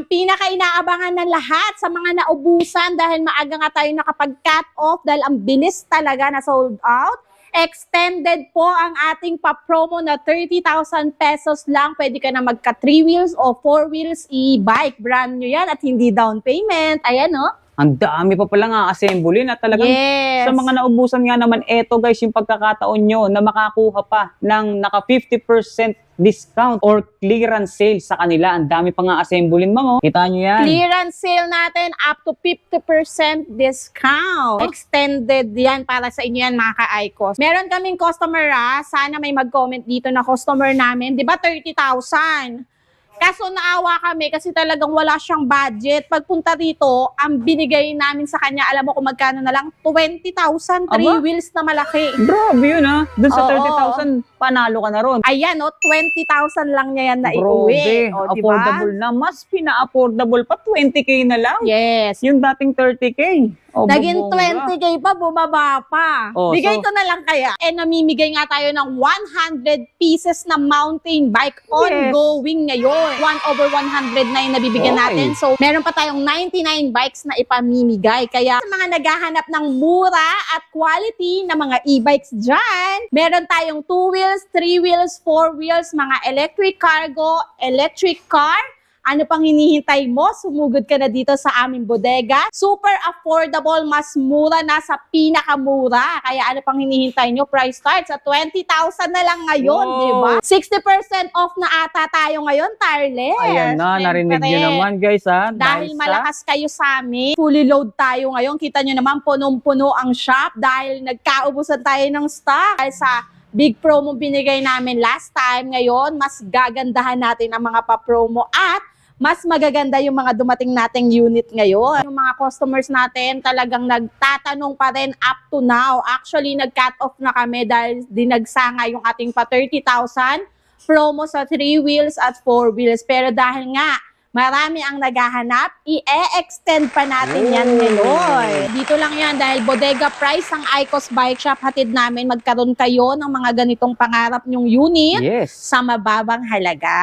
Ang pinaka-inaabangan ng lahat sa mga naubusan dahil maaga nga tayo nakapag-cut off dahil ang bilis talaga na sold out. Extended po ang ating pa-promo na 30,000 pesos lang. Pwede ka na magka 3 wheels o 4 wheels e-bike. Brand new yan at hindi down payment. Ayan, no? Ang dami pa palang assembly na talagang Yes. sa mga naubusan nga naman, eto guys, yung pagkakataon nyo na makakuha pa ng naka 50% discount or clearance sale sa kanila. Ang dami pa nga assembly, ma'am. Kita nyo yan. Clearance sale natin up to 50% discount. Extended yan para sa inyo yan mga ka-ICOS. Meron kaming customer sana may mag-comment dito na customer namin. Di ba 30,000? Kaso naawa kami kasi talagang wala siyang budget. Pagpunta dito, ang binigay namin sa kanya, alam mo kung magkano na lang? 20,000, 3 Aba? wheels na malaki. Grabe yun ha. Dun sa Oo. 30,000, panalo ka na ron. Ayan, 20,000 lang niya yan na Grabe, iuwi. O, diba? affordable na. Mas pina-affordable pa, 20K na lang. Yes. Yung dating 30K. O, Naging bubongga. 20K pa, bumaba pa. Oh, Bigay so- ko na lang kaya. Namimigay nga tayo ng 100 pieces na mountain bike ongoing ngayon. 1/100 na yung nabibigyan Oy. natin. So, meron pa tayong 99 bikes na ipamimigay. Kaya sa mga naghahanap ng mura at quality na mga e-bikes dyan, meron tayong 2 wheels, 3 wheels, 4 wheels, mga electric cargo, electric car. Ano pang hinihintay mo? Sumugod ka na dito sa aming bodega. Super affordable, mas mura na sa pinakamura. Kaya ano pang hinihintay nyo? Price starts at 20,000 na lang ngayon, Wow. di ba? 60% off na ata tayo ngayon, Tarles. Ayan na, narinig nyo Siyempre, naman guys ha. dahil sa- malakas kayo sa amin, fully load tayo ngayon. Kita nyo naman, punong-puno ang shop dahil nagkaubusan tayo ng stock. Dahil sa big promo binigay namin last time, ngayon, mas gagandahan natin ang mga pa-promo at mas magaganda yung mga dumating nating unit ngayon. Yung mga customers natin talagang nagtatanong pa rin up to now. Actually, nag-cut off na kami dahil dinagsanga yung ating pa 30,000 promo sa 3 wheels at 4 wheels. Pero dahil nga, marami ang naghahanap, i-extend pa natin yan ngayon. Dito lang yan dahil bodega price ang ICOS Bike Shop. Hatid namin magkaroon kayo ng mga ganitong pangarap nyong unit Yes. sa mababang halaga.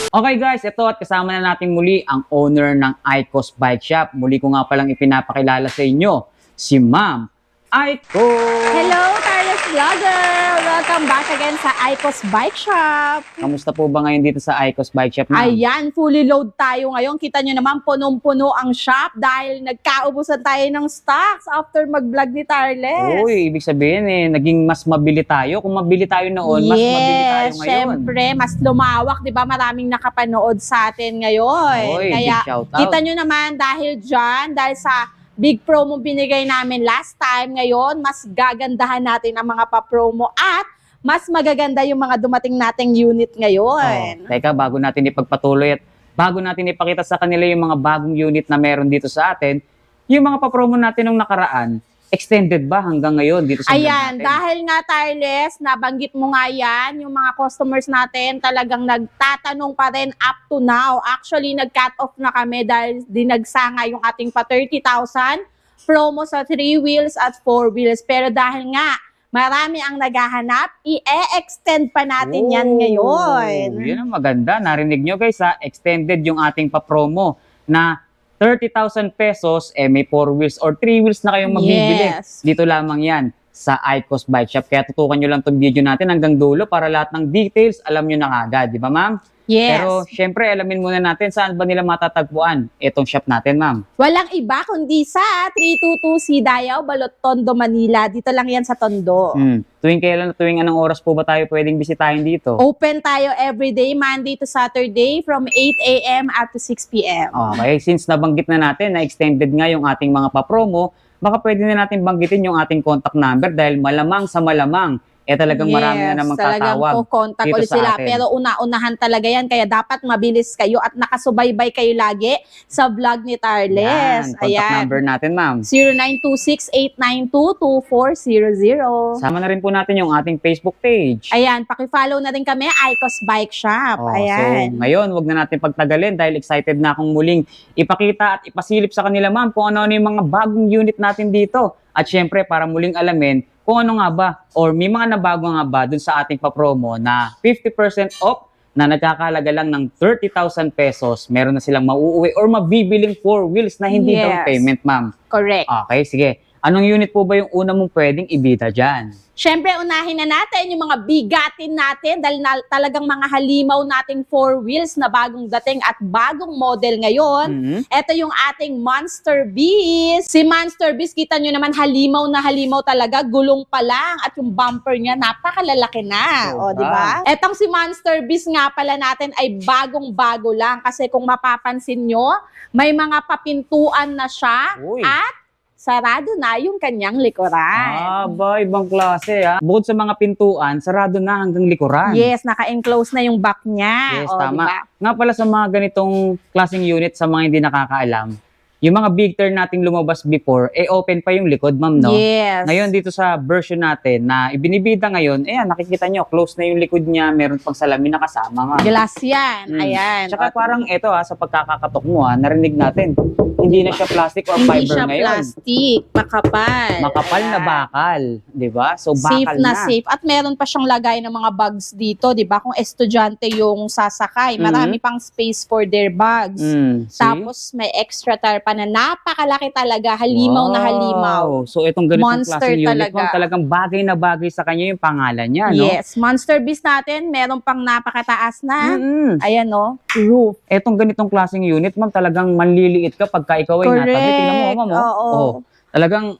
Okay guys, ito at kasama na natin muli ang owner ng ICOS Bike Shop. Muli ko nga palang ipinapakilala sa inyo, si Ma'am ICOS! Hello, Tarles Vlogger! Welcome back again sa ICOS Bike Shop. Kamusta po ba ngayon dito sa ICOS Bike Shop, Ma'am? Ayan, fully load tayo ngayon. Kita nyo naman, punong-puno ang shop dahil nagkaubusan tayo ng stocks after mag-vlog ni Tarles. Uy, ibig sabihin naging mas mabili tayo. Kung mabili tayo noon, mas mabili tayo ngayon. Syempre, mas lumawak, di ba? Maraming nakapanood sa atin ngayon. Uy, Kaya, big shout out. kita nyo naman dahil dyan, dahil sa big promo binigay namin last time, ngayon, mas gagandahan natin ang mga pa-promo at mas magaganda yung mga dumating nating unit ngayon. Teka, bago natin ipagpatuloy at bago natin ipakita sa kanila yung mga bagong unit na meron dito sa atin, yung mga pa-promo natin nung nakaraan, extended ba hanggang ngayon dito sa vlog Ayan, natin? dahil nga Tarles, nabanggit mo nga yan, yung mga customers natin talagang nagtatanong pa rin up to now. Actually, nag-cut off na kami dahil dinagsanga yung ating pa 30,000 promo sa 3 wheels at 4 wheels. Pero dahil nga, marami ang naghahanap, i-extend pa natin yan ngayon. Yun ang maganda. Narinig nyo guys ha, extended yung ating pa-promo na 30,000 pesos, may 4 wheels or 3 wheels na kayong mabibili. Yes. Dito lamang yan sa ICOS Bike Shop. Kaya tutukan nyo lang itong video natin hanggang dulo para lahat ng details alam nyo na agad. Di ba ma'am? Yes. Pero syempre, alamin muna natin saan ba nila matatagpuan itong shop natin, ma'am. Walang iba kundi sa 322C Dayaw, Balot, Tondo, Manila. Dito lang yan sa Tondo. Tuwing kailan, tuwing anong oras po ba tayo pwedeng bisitahin dito? Open tayo everyday, Monday to Saturday from 8 a.m. up to 6 p.m. Okay, since nabanggit na natin na extended nga yung ating mga pa-promo, baka pwede na natin banggitin yung ating contact number dahil malamang sa malamang, talagang marami na namang talagang tatawag contact dito ulit sa sila. atin. Pero una-unahan talaga yan, kaya dapat mabilis kayo at nakasubaybay kayo lagi sa vlog ni Tarles. Contact number natin, ma'am. 0926-892-2400. Sama na rin po natin yung ating Facebook page. Ayan, pakifollow na rin kami, ICOS Bike Shop. Ayan. So, ngayon, wag na natin pagtagalin dahil excited na akong muling ipakita at ipasilip sa kanila, ma'am, kung ano-ano yung mga bagong unit natin dito. At syempre, para muling alamin kung ano nga ba or may mga nabago nga ba dun sa ating pa-promo na 50% off na nagkakalaga lang ng 30,000 pesos, meron na silang mauuwi or mabibiling 4 wheels na hindi down Yes. payment, ma'am. Correct. Okay, sige. Anong unit po ba yung una mong pwedeng ibida dyan? Siyempre, unahin na natin yung mga bigatin natin dahil talagang mga halimaw nating 4 wheels na bagong dating at bagong model ngayon. Mhm. Ito yung ating Monster Beast. Si Monster Beast, kita nyo naman halimaw na halimaw talaga, gulong pa lang at yung bumper niya napakalalaki na. Sobra. O, di ba? Etong si Monster Beast nga pala natin ay bagong-bago lang kasi kung mapapansin nyo, may mga papintuan na siya Uy. at sarado na yung kanyang likuran. Ba, ibang klase ha. Bukod sa mga pintuan, sarado na hanggang likuran. Yes, naka-enclose na yung back niya. Yes, O, tama. diba? Nga pala sa mga ganitong klaseng unit sa mga hindi nakakaalam, yung mga big turn nating lumabas before, open pa yung likod, ma'am, no? Yes. Ngayon, dito sa version natin na ibinibida ngayon, nakikita nyo, close na yung likod niya, meron pang salamin na kasama, ma'am. Glass yan. Ayan. Tsaka O, parang eto sa pagkakakatok mo narinig natin, hindi na siya plastic or hindi fiber siya ngayon. plastic, makapal. Makapal na Ayan. bakal, 'di ba? So Safe bakal na safe. At meron pa siyang lagay ng mga bags dito, di ba? Kung estudyante yung sasakay, marami pang space for their bags. See? Tapos may extra tire pa na napakalaki talaga, halimaw na halimaw. Wow. So itong ganitong Monster klaseng unit, talaga. ma'am, talagang bagay na bagay sa kanya yung pangalan niya, no? Yes, Monster Beast natin, meron pang napakataas na, Mm-mm. ayan no, roof. Etong ganitong klaseng unit, ma'am, talagang manliliit ka pagka ikaw ay natabi. Tingnan mo, ma'am, Oo. Oh, talagang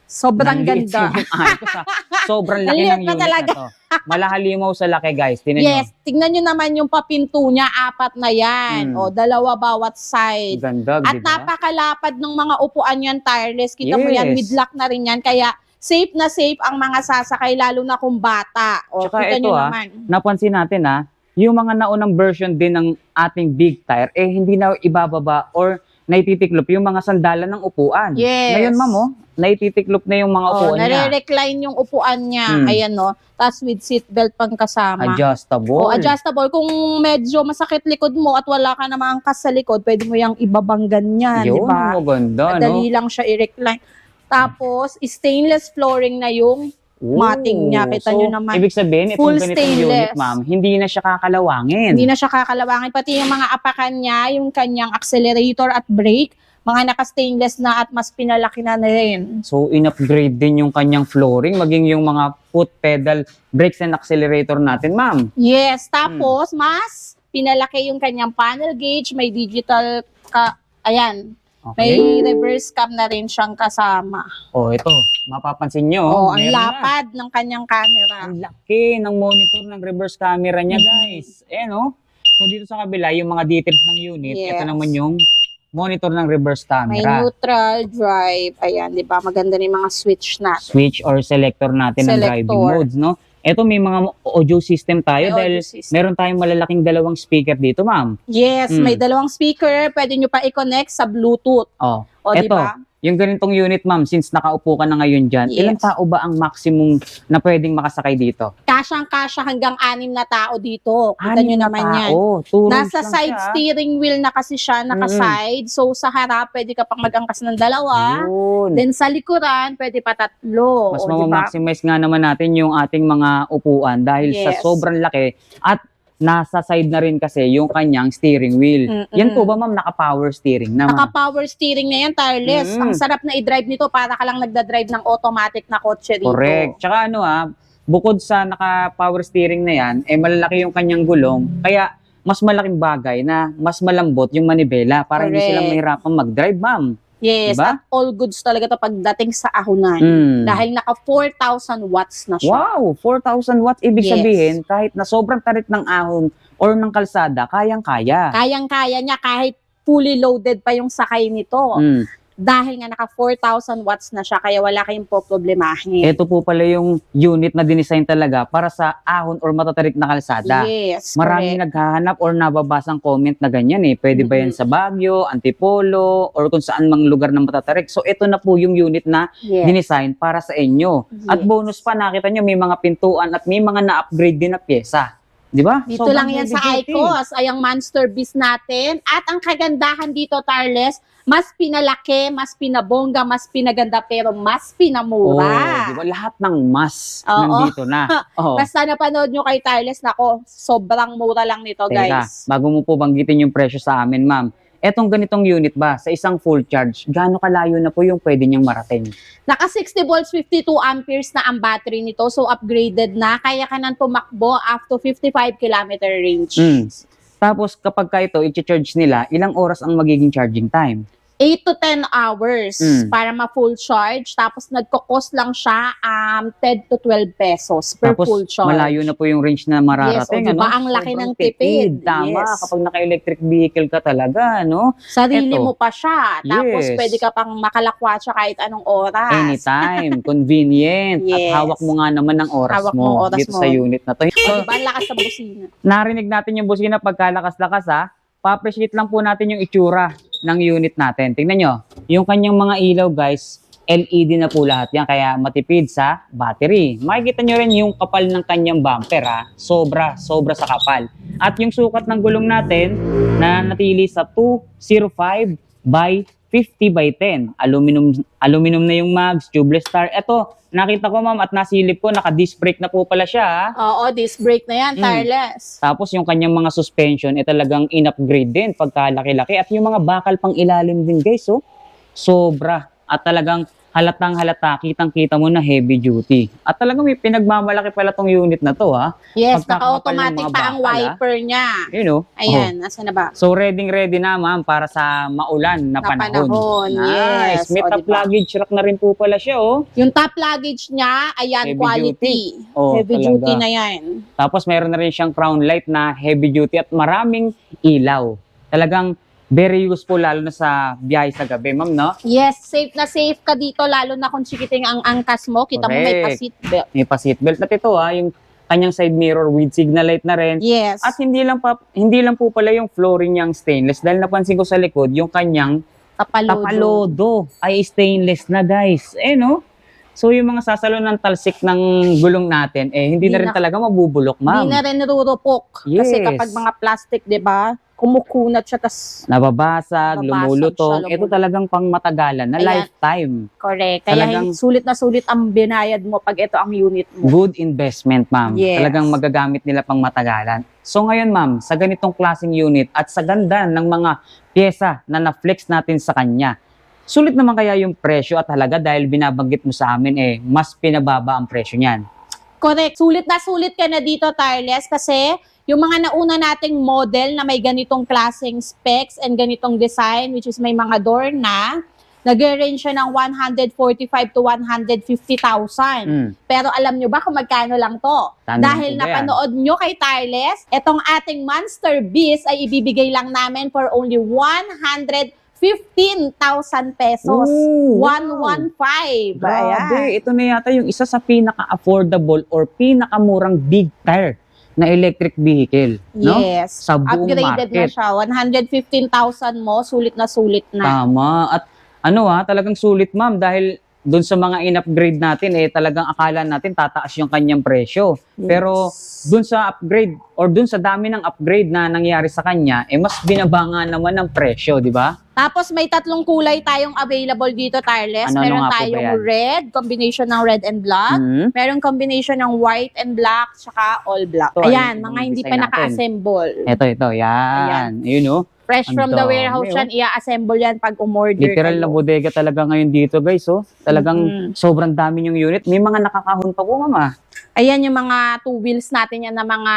Sobrang nanliit ganda. yung ano ko sa sobrang laki Nanliit ng na unit talaga. na to. Malahalimaw sa laki, guys. Tingnan Yes, tignan nyo naman yung papinto niya, 4 na yan. Mm. O, 2 bawat nyo. side. Ganda, At di ba? napakalapad ng mga upuan yan, tireless. Kita mo yan, Yes. midlock na rin yan. Kaya safe na safe ang mga sasakay, lalo na kung bata. O, Tsaka kita ito, nyo naman. Napansin natin yung mga naunang version din ng ating big tire, hindi na ibababa or naititiklop yung mga sandalan ng upuan. Yes. Ngayon, ma'am, naititiklop na yung mga O, upuan niya. nare-recline yung upuan niya. Mm. Ayan, no. Tapos with seatbelt pang kasama. Adjustable. O, adjustable. Kung medyo masakit likod mo at wala ka namang angkas sa likod, pwede mo yung ibabang ganyan, di Yun, ba? maganda, no? Madali lang siya i-recline. Tapos, stainless flooring na yung mating niya. Kita so, nyo naman. ibig sabihin, itong Full ganitong unit, stainless. ma'am, hindi na siya kakalawangin. Hindi na siya kakalawangin. Pati yung mga apakan niya, yung kanyang accelerator at brake, mga naka-stainless na at mas pinalaki na rin. So, in-upgrade din yung kanyang flooring, maging yung mga foot pedal, brakes and accelerator natin, ma'am. Yes, tapos mas pinalaki yung kanyang panel gauge, may digital ayan, may Okay. reverse cam na rin siyang kasama. Ito, mapapansin nyo. Ang meron na. lapad ng kanyang camera. Ang laki ng monitor ng reverse camera niya, guys. So, dito sa kabila, yung mga details ng unit, Yes. ito naman yung monitor ng reverse May camera. neutral drive. Ayan, di ba? Maganda rin mga switch na. Switch or selector natin ng driving Selector. modes, no? Ito, may mga audio system tayo May dahil audio system. meron tayong malalaking dalawang speaker dito, ma'am. Yes, may 2 speaker. Pwede nyo pa i-connect sa Bluetooth. O, di Eto, ba? yung ganitong unit, ma'am, since nakaupo ka na ngayon dyan, Yes. ilang tao ba ang maximum na pwedeng makasakay dito? Kasyang-kasya hanggang 6 na tao dito. Kita nyo naman yan. Two rows Nasa lang side siya. steering wheel na kasi siya, naka-side. So, sa harap, pwede ka pang mag-angkas ng 2. Yun. Then, sa likuran, pwede pa 3. Mas O, di ba? maximize nga naman natin yung ating mga upuan dahil sa Yes. sobrang laki at nasa side na rin kasi yung kanyang steering wheel. Mm-mm. Yan po ba, ma'am, naka-power steering na, ma'am? Naka-power steering na yan, tireless. Mm. Ang sarap na i-drive nito para ka lang nagda-drive ng automatic na kotse dito. Correct. Tsaka bukod sa naka-power steering na yan, malalaki yung kanyang gulong. Kaya mas malaking bagay na mas malambot yung manibela para hindi Correct. sila mahirapan mag-drive, ma'am. Yes, Diba? at all goods talaga to pagdating sa ahonan. Mm. Dahil naka 4,000 watts na siya. Wow! 4,000 watts. Ibig Yes. sabihin, kahit na sobrang tarit ng ahon or ng kalsada, kayang-kaya. Kayang-kaya niya kahit fully loaded pa yung sakay nito. Mm. Dahil nga naka 4,000 watts na siya, kaya wala kayong problemahin. Ito po pala yung unit na dinesign talaga para sa ahon or matatarik na kalsada. Yes, Maraming correct. naghahanap or nababasang comment na ganyan Pwede ba yan sa Baguio, Antipolo, or kung saan mang lugar na matatarik. So ito na po yung unit na Yes. dinesign para sa inyo. At Yes. bonus pa, nakita nyo may mga pintuan at may mga na-upgrade din na pyesa. Di ba? Dito Sobrang lang yan sa heavy duty. Icos, ay ang Monster Beast natin. At ang kagandahan dito, Tarles, mas pinalaki, mas pinabongga, mas pinaganda, pero mas Oh, pinamura. di ba? Lahat ng mas Oo. nandito na. Oh. Basta napanood nyo kay Tarles, nako, sobrang mura lang nito, Teka, guys. bago mo po banggitin yung presyo sa amin, ma'am. Etong ganitong unit ba, sa isang full charge, gaano kalayo na po yung pwede niyang marating? Naka 60 volts, 52 amperes na ang battery nito. So, upgraded na. Kaya ka nang tumakbo up to 55 kilometer range. Tapos, kapag ka ito, i-charge nila, ilang oras ang magiging charging time? 8 to 10 hours Mm. para ma-full charge. Tapos, nagkakos lang siya 10 to 12 pesos per Tapos, full charge. malayo na po yung range na Yes, o mararating. diba? ano? Ang laki Sobrang ng tipid. Tama, Yes. kapag naka-electric vehicle ka talaga, no? Sarili Eto. mo pa siya. Tapos, Yes. pwede ka pang makalakwatsa kahit anong oras. Anytime, convenient, Yes. at hawak mo nga naman ng oras Hawak mo mo oras dito mo. sa unit na to. O, So, diba? Ang lakas ng busina. narinig natin yung busina pagkalakas-lakas ha. Pa-appreciate lang po natin yung itsura ng unit natin. Tingnan nyo, yung kanyang mga ilaw guys, LED na po lahat yan, kaya matipid sa battery. Makikita nyo rin yung kapal ng kanyang bumper ha. Sobra sa kapal. At yung sukat ng gulong natin na natili sa 205 by 50 by 10. Aluminum na yung mags, tubeless star. Ito, nakita ko ma'am at nasilip ko, naka-disc brake na po pala siya ha. Oo, disc brake na yan, Mm. tireless. Tapos yung kanyang mga suspension, talagang in-upgrade din pagkalaki-laki. At yung mga bakal pang ilalim din guys, oh, sobra. At talagang halatang halata, kitang-kita mo na heavy duty. At talagang may pinagmamalaki pala tong unit na to ha. Yes, Pagkakapal ng naka-automatic mga pa ang bakal, wiper niya. You know? Ayan, nasa na ba? So ready na ma'am para sa maulan na Na panahon, yes. May O, top diba? luggage rack na rin po pala siya oh. Yung top luggage niya, ayan, Heavy quality. Oh, Heavy talaga. duty na yan. Tapos meron na rin siyang crown light na heavy duty at maraming ilaw. Talagang very useful lalo na sa biyahe sa gabi, ma'am, no? Yes, safe na safe ka dito, lalo na kung chikiting ang angkas mo. Kita mo may Correct. pa-seatbelt. May pa-seatbelt na ito ha, yung kanyang side mirror with signal light na rin. Yes. At hindi lang po pala yung flooring niyang stainless dahil napansin ko sa likod yung kanyang tapalodo ay stainless na guys. No? So yung mga sasalo ng talsik ng gulong natin, hindi na rin talaga mabubulok, ma'am. Hindi na rin nururupok. Yes. Kasi kapag mga plastic, di ba, kumukunat siya, tas Nababasag, lumulutong. siya, Ito talagang pang matagalan na Ayan. lifetime. correct. Kaya Talagang- sulit na sulit ang binayad mo pag ito ang unit mo. Good investment, ma'am. Yes. Talagang magagamit nila pang matagalan. So ngayon, ma'am, sa ganitong klaseng unit at sa ganda ng mga pyesa na na-flex natin sa kanya, sulit naman kaya yung presyo at halaga dahil binabanggit mo sa amin, mas pinababa ang presyo niyan. Correct. Sulit na sulit ka na dito, Tireless, kasi yung mga nauna nating model na may ganitong klaseng specs and ganitong design, which is may mga door na, nag-range siya ng 145 to 150,000. Pero alam nyo ba kung magkano lang to? Tanong Dahil ko ba yan? napanood nyo kay Tireless, itong ating Monster Beast ay ibibigay lang namin for only 115,000 pesos. Ooh, wow. 115. Grabe, Ayan. ito na yata yung isa sa pinaka-affordable or pinakamurang big tire na electric vehicle. No? Yes. Sa buong Upgraded na market. siya. 115,000 mo, sulit na sulit na. Tama. At talagang sulit ma'am dahil doon sa mga in-upgrade natin, talagang akala natin tataas yung kanyang presyo. Yes. Pero doon sa upgrade or doon sa dami ng upgrade na nangyari sa kanya, mas binaba nga naman ang presyo, di ba? Tapos may tatlong kulay tayong available dito, Tireless. Ano Meron nga po ba tayong yan? red, combination ng red and black. Meron combination ng white and black, tsaka all black. Ito, Ayan, yung mga hindi design pa natin. naka-assemble. Ito, yan. Yun oh. Fresh Ang from the dami, warehouse yan, i-assemble yan pag umorder Literal na bodega talaga ngayon dito guys, oh. Talagang sobrang dami yung unit. May mga nakakahon pa po, mama. Ayan yung mga two wheels natin yan na mga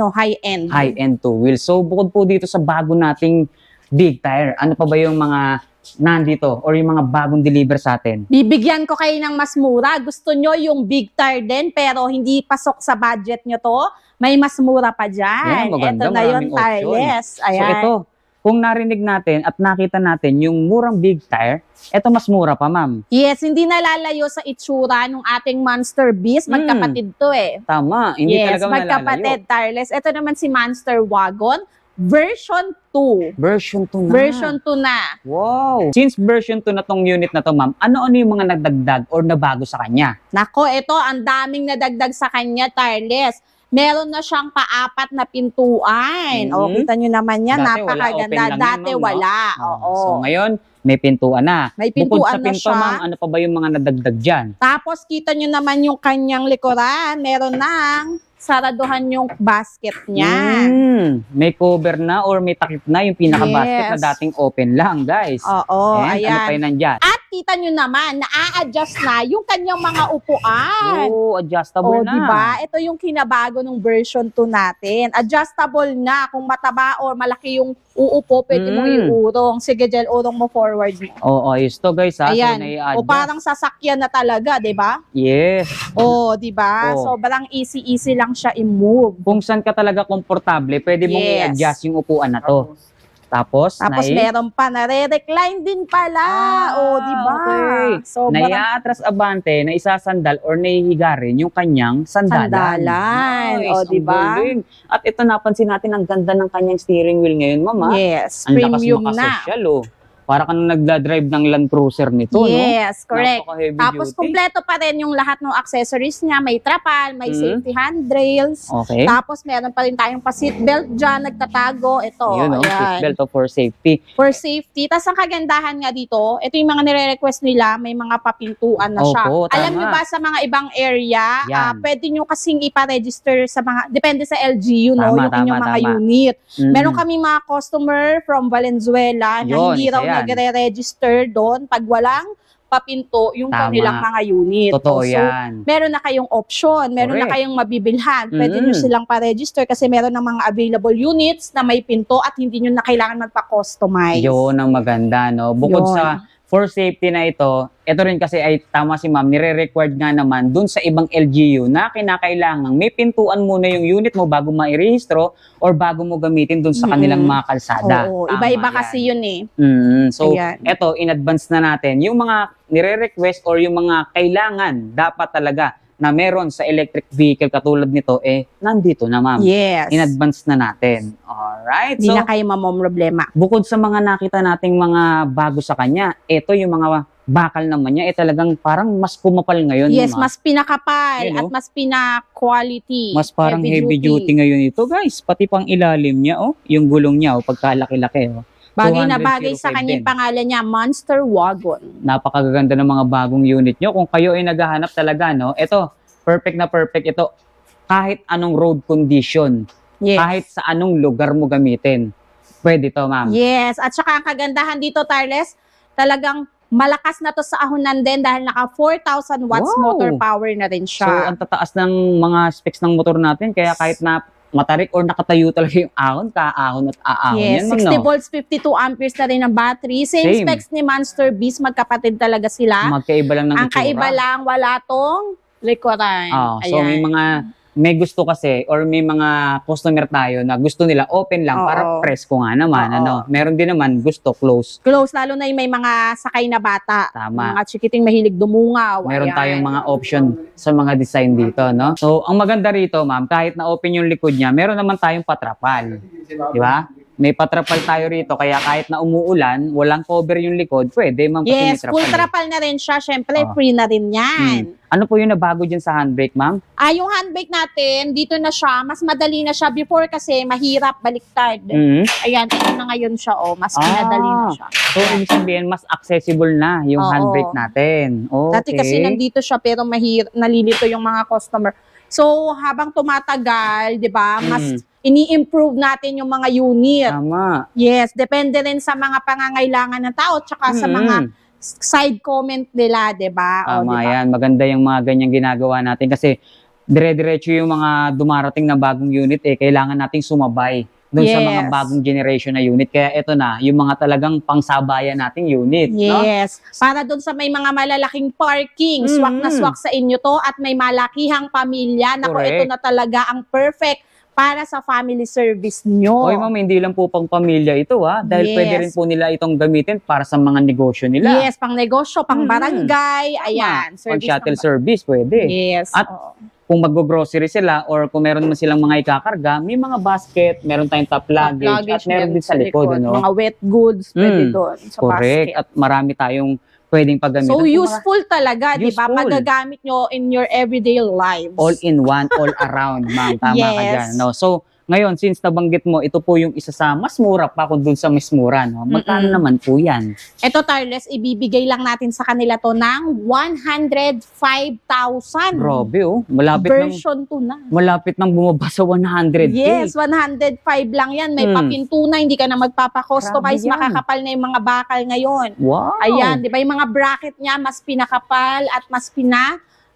high-end. High-end two wheels. So bukod po dito sa bago nating big tire, ano pa ba yung mga nandito or yung mga bagong deliver sa atin? Bibigyan ko kayo ng mas mura. Gusto nyo yung big tire din pero hindi pasok sa budget nyo to? May mas mura pa dyan. Yan, maganda, Ito na yun, maraming option. Tireless. So Ayan. ito, kung narinig natin at nakita natin yung murang big tire, ito mas mura pa, ma'am. Yes, hindi nalalayo sa itsura ng ating Monster Beast. Magkapatid to eh. Tama, hindi Yes, talaga magkapatid, nalalayo. Tireless. Ito naman si Monster Wagon. Version 2. Version 2 na. Version 2 na. Wow! Since version 2 na tong unit na to, ma'am, ano-ano yung mga nagdagdag or nabago sa kanya? Nako, ito, ang daming nadagdag sa kanya, Tireless. meron na siyang paapat na pintuan. O, kita nyo naman yan, Dati wala, open napakaganda. lang yan, Dati ma'am, no? wala. Oo. So ngayon, may pintuan na. May Bukod pintuan sa na pinto, siya. ma'am, ano pa ba yung mga nadagdag dyan? Tapos kita nyo naman yung kanyang likuran. Meron nang saraduhan yung basket niya. May cover na or may takip na yung pinaka-basket Yes. na dating open lang, guys. Oo, And ano pa ayan. yun nandyan? At kita nyo naman, na-a-adjust na yung kanyang mga upuan. Oh, adjustable O, na. diba? Ito yung kinabago ng version 2 natin. Adjustable na. Kung mataba or malaki yung uupo, pwede mong iurong. Sige, Jel, urong mo forward mo. Oo, ayos to, guys. Ha? Ayan. So, nai-adjust. O parang sasakyan na talaga, diba? Yes. O, diba? Oo. Sobrang easy-easy lang siya i-move. Kung saan ka talaga komportable, pwede mong Yes. i-adjust yung upuan na to. Tapos Meron pa, nare-recline din pala. O, diba? Okay. Sobrang Naiatras abante na isasandal or naihiga rin yung kanyang sandalan. sandalan. Nice, O, ang diba? galing. At ito napansin natin ang ganda ng kanyang steering wheel ngayon, mama. Yes, Ang lakas premium na. makasosyal, oh. Para ka na nagdadrive ng Land Cruiser nito, Yes, no? correct. Napaka-heavy Tapos duty. kumpleto pa rin yung lahat ng accessories niya. May trapal, may safety handrails. Okay. Tapos meron pa rin tayong pa seatbelt dyan, nagtatago. Ito, Yun, oh, ayan. seatbelt for safety. For safety. Tapos ang kagandahan nga dito, ito yung mga nire-request nila, may mga papintuan na siya. Opo, tama. Alam nyo ba sa mga ibang area, Yan. pwede nyo kasing ipa-register sa mga, depende sa LGU, no, Tama, yung inyong tama, mga tama. unit. Mm. Meron kami mga customer from Valenzuela na Yun, hindi isa raw yan. nagre-register doon pag walang papinto yung Tama. kanilang mga unit. Totoo So, yan. meron na kayong option, meron na Correct. kayong mabibilhan. Pwede nyo Mm. silang pa-register kasi meron ng mga available units na may pinto at hindi nyo na kailangan magpa-customize. Yun ang maganda, no? Bukod Yun. sa for safety na ito rin kasi ay tama si ma'am, nire-required nga naman dun sa ibang LGU na kinakailangan may pintuan muna yung unit mo bago mairehistro or bago mo gamitin dun sa kanilang mga kalsada. Oo, Tama iba-iba yan. kasi yun eh. So, Ayan. eto, in advance na natin, yung mga nire-request or yung mga kailangan dapat talaga na meron sa electric vehicle katulad nito, nandito na ma'am. Yes. In advance na natin. Alright. Hindi So, na kayo mamomroblema. bukod sa mga nakita nating mga bago sa kanya, ito yung mga bakal naman niya, talagang parang mas kumapal ngayon. Yes, ma'am. mas pinakapal Yun, at oh. mas pina-quality. Mas parang heavy duty ngayon ito, guys. Pati pang ilalim niya, yung gulong niya, pagkalaki-laki. Bagay na 200 bagay sa 05 kanyang din. pangalan niya, Monster Wagon. Napakaganda ng mga bagong unit nyo. Kung kayo ay naghahanap talaga, no? Ito, perfect na perfect ito. Kahit anong road condition, Yes. kahit sa anong lugar mo gamitin, pwede to, ma'am. Yes, at saka ang kagandahan dito, Tarles, talagang malakas na to sa ahonan din dahil naka 4,000 watts Wow. motor power na rin So, siya. ang tataas ng mga specs ng motor natin, kaya kahit na matarik or nakatayo talaga yung ahon, kaahon at aahon Yes, yan, ma'am, 60 no? volts, 52 amperes na rin ang battery. Same Same. specs ni Monster Beast, magkapatid talaga sila. Magkaiba lang ng Ang itsura. kaiba lang, wala tong likuran. So may may gusto kasi or may mga customer tayo na gusto nila open lang Oo. para presko nga naman. Oo. Ano? Meron din naman gusto close. Close, lalo na yung may mga sakay na bata. Tama. Mga chikiting mahilig dumungaw. Meron Ayan. tayong mga option sa mga design dito, no? So, ang maganda rito, ma'am, kahit na open yung likod niya, meron naman tayong patrapal. Di ba? May patrapal tayo rito, kaya kahit na umuulan, walang cover yung likod, pwede, ma'am, kasi may Yes, full trapal. trapal na rin siya. Siyempre, Oo. free na rin yan. Ano po yung nabago dyan sa handbrake, ma'am? Yung handbrake natin, dito na siya. Mas madali na siya. Before kasi, mahirap baliktad. Mhm. Ayan, ito na ngayon siya. Mas pinadali na siya. So, ibig sabihin, mas accessible na yung Oo. handbrake natin. Okay. Dati kasi nandito siya, pero nalilito yung mga customer. So, habang tumatagal, di ba, mas ini-improve natin yung mga unit. Tama. Yes, depende rin sa mga pangangailangan ng tao, tsaka sa mga side comment nila, di ba? Tama yan. Maganda yung mga ganyang ginagawa natin kasi dire-diretso yung mga dumarating na bagong unit, kailangan nating sumabay doon sa mga Yes. bagong generation na unit. Kaya ito na, yung mga talagang pangsabayan nating unit. No? Yes. Para doon sa may mga malalaking parking, swak na swak sa inyo to at may malakihang pamilya. Nako, Correct. ito na talaga ang perfect para sa family service nyo. Oy, ma'am, hindi lang po pang pamilya ito, ha? Dahil Yes. pwede rin po nila itong gamitin para sa mga negosyo nila. Yes, pang negosyo, pang barangay, ayan. Pang shuttle ng- service, pwede. Yes. At oo. kung mag-grocery sila or kung meron man silang mga ikakarga, may mga basket, meron tayong top luggage, at meron din sa likod. Ano? Mga wet goods, pwede doon sa Correct. basket. At marami tayong pwedeng paggamitan. So, Kung useful talaga, di ba? Useful. Magagamit nyo in your everyday lives. all in one, all around, ma'am. Tama ka Yes. dyan. No? So, ngayon, since nabanggit mo, ito po yung isa sa mas mura pa kung dun sa mas mura. No? Magkano naman po yan? Ito, Tarles, ibibigay lang natin sa kanila to ng 105,000. Grabe, oh. Version 2 na. Malapit nang bumaba sa 100K. Yes, 105 lang yan. May papinto na, hindi ka na magpapakustomize, Grabe yan. makakapal na yung mga bakal ngayon. Wow. Ayan, di ba yung mga bracket niya, mas pinakapal at mas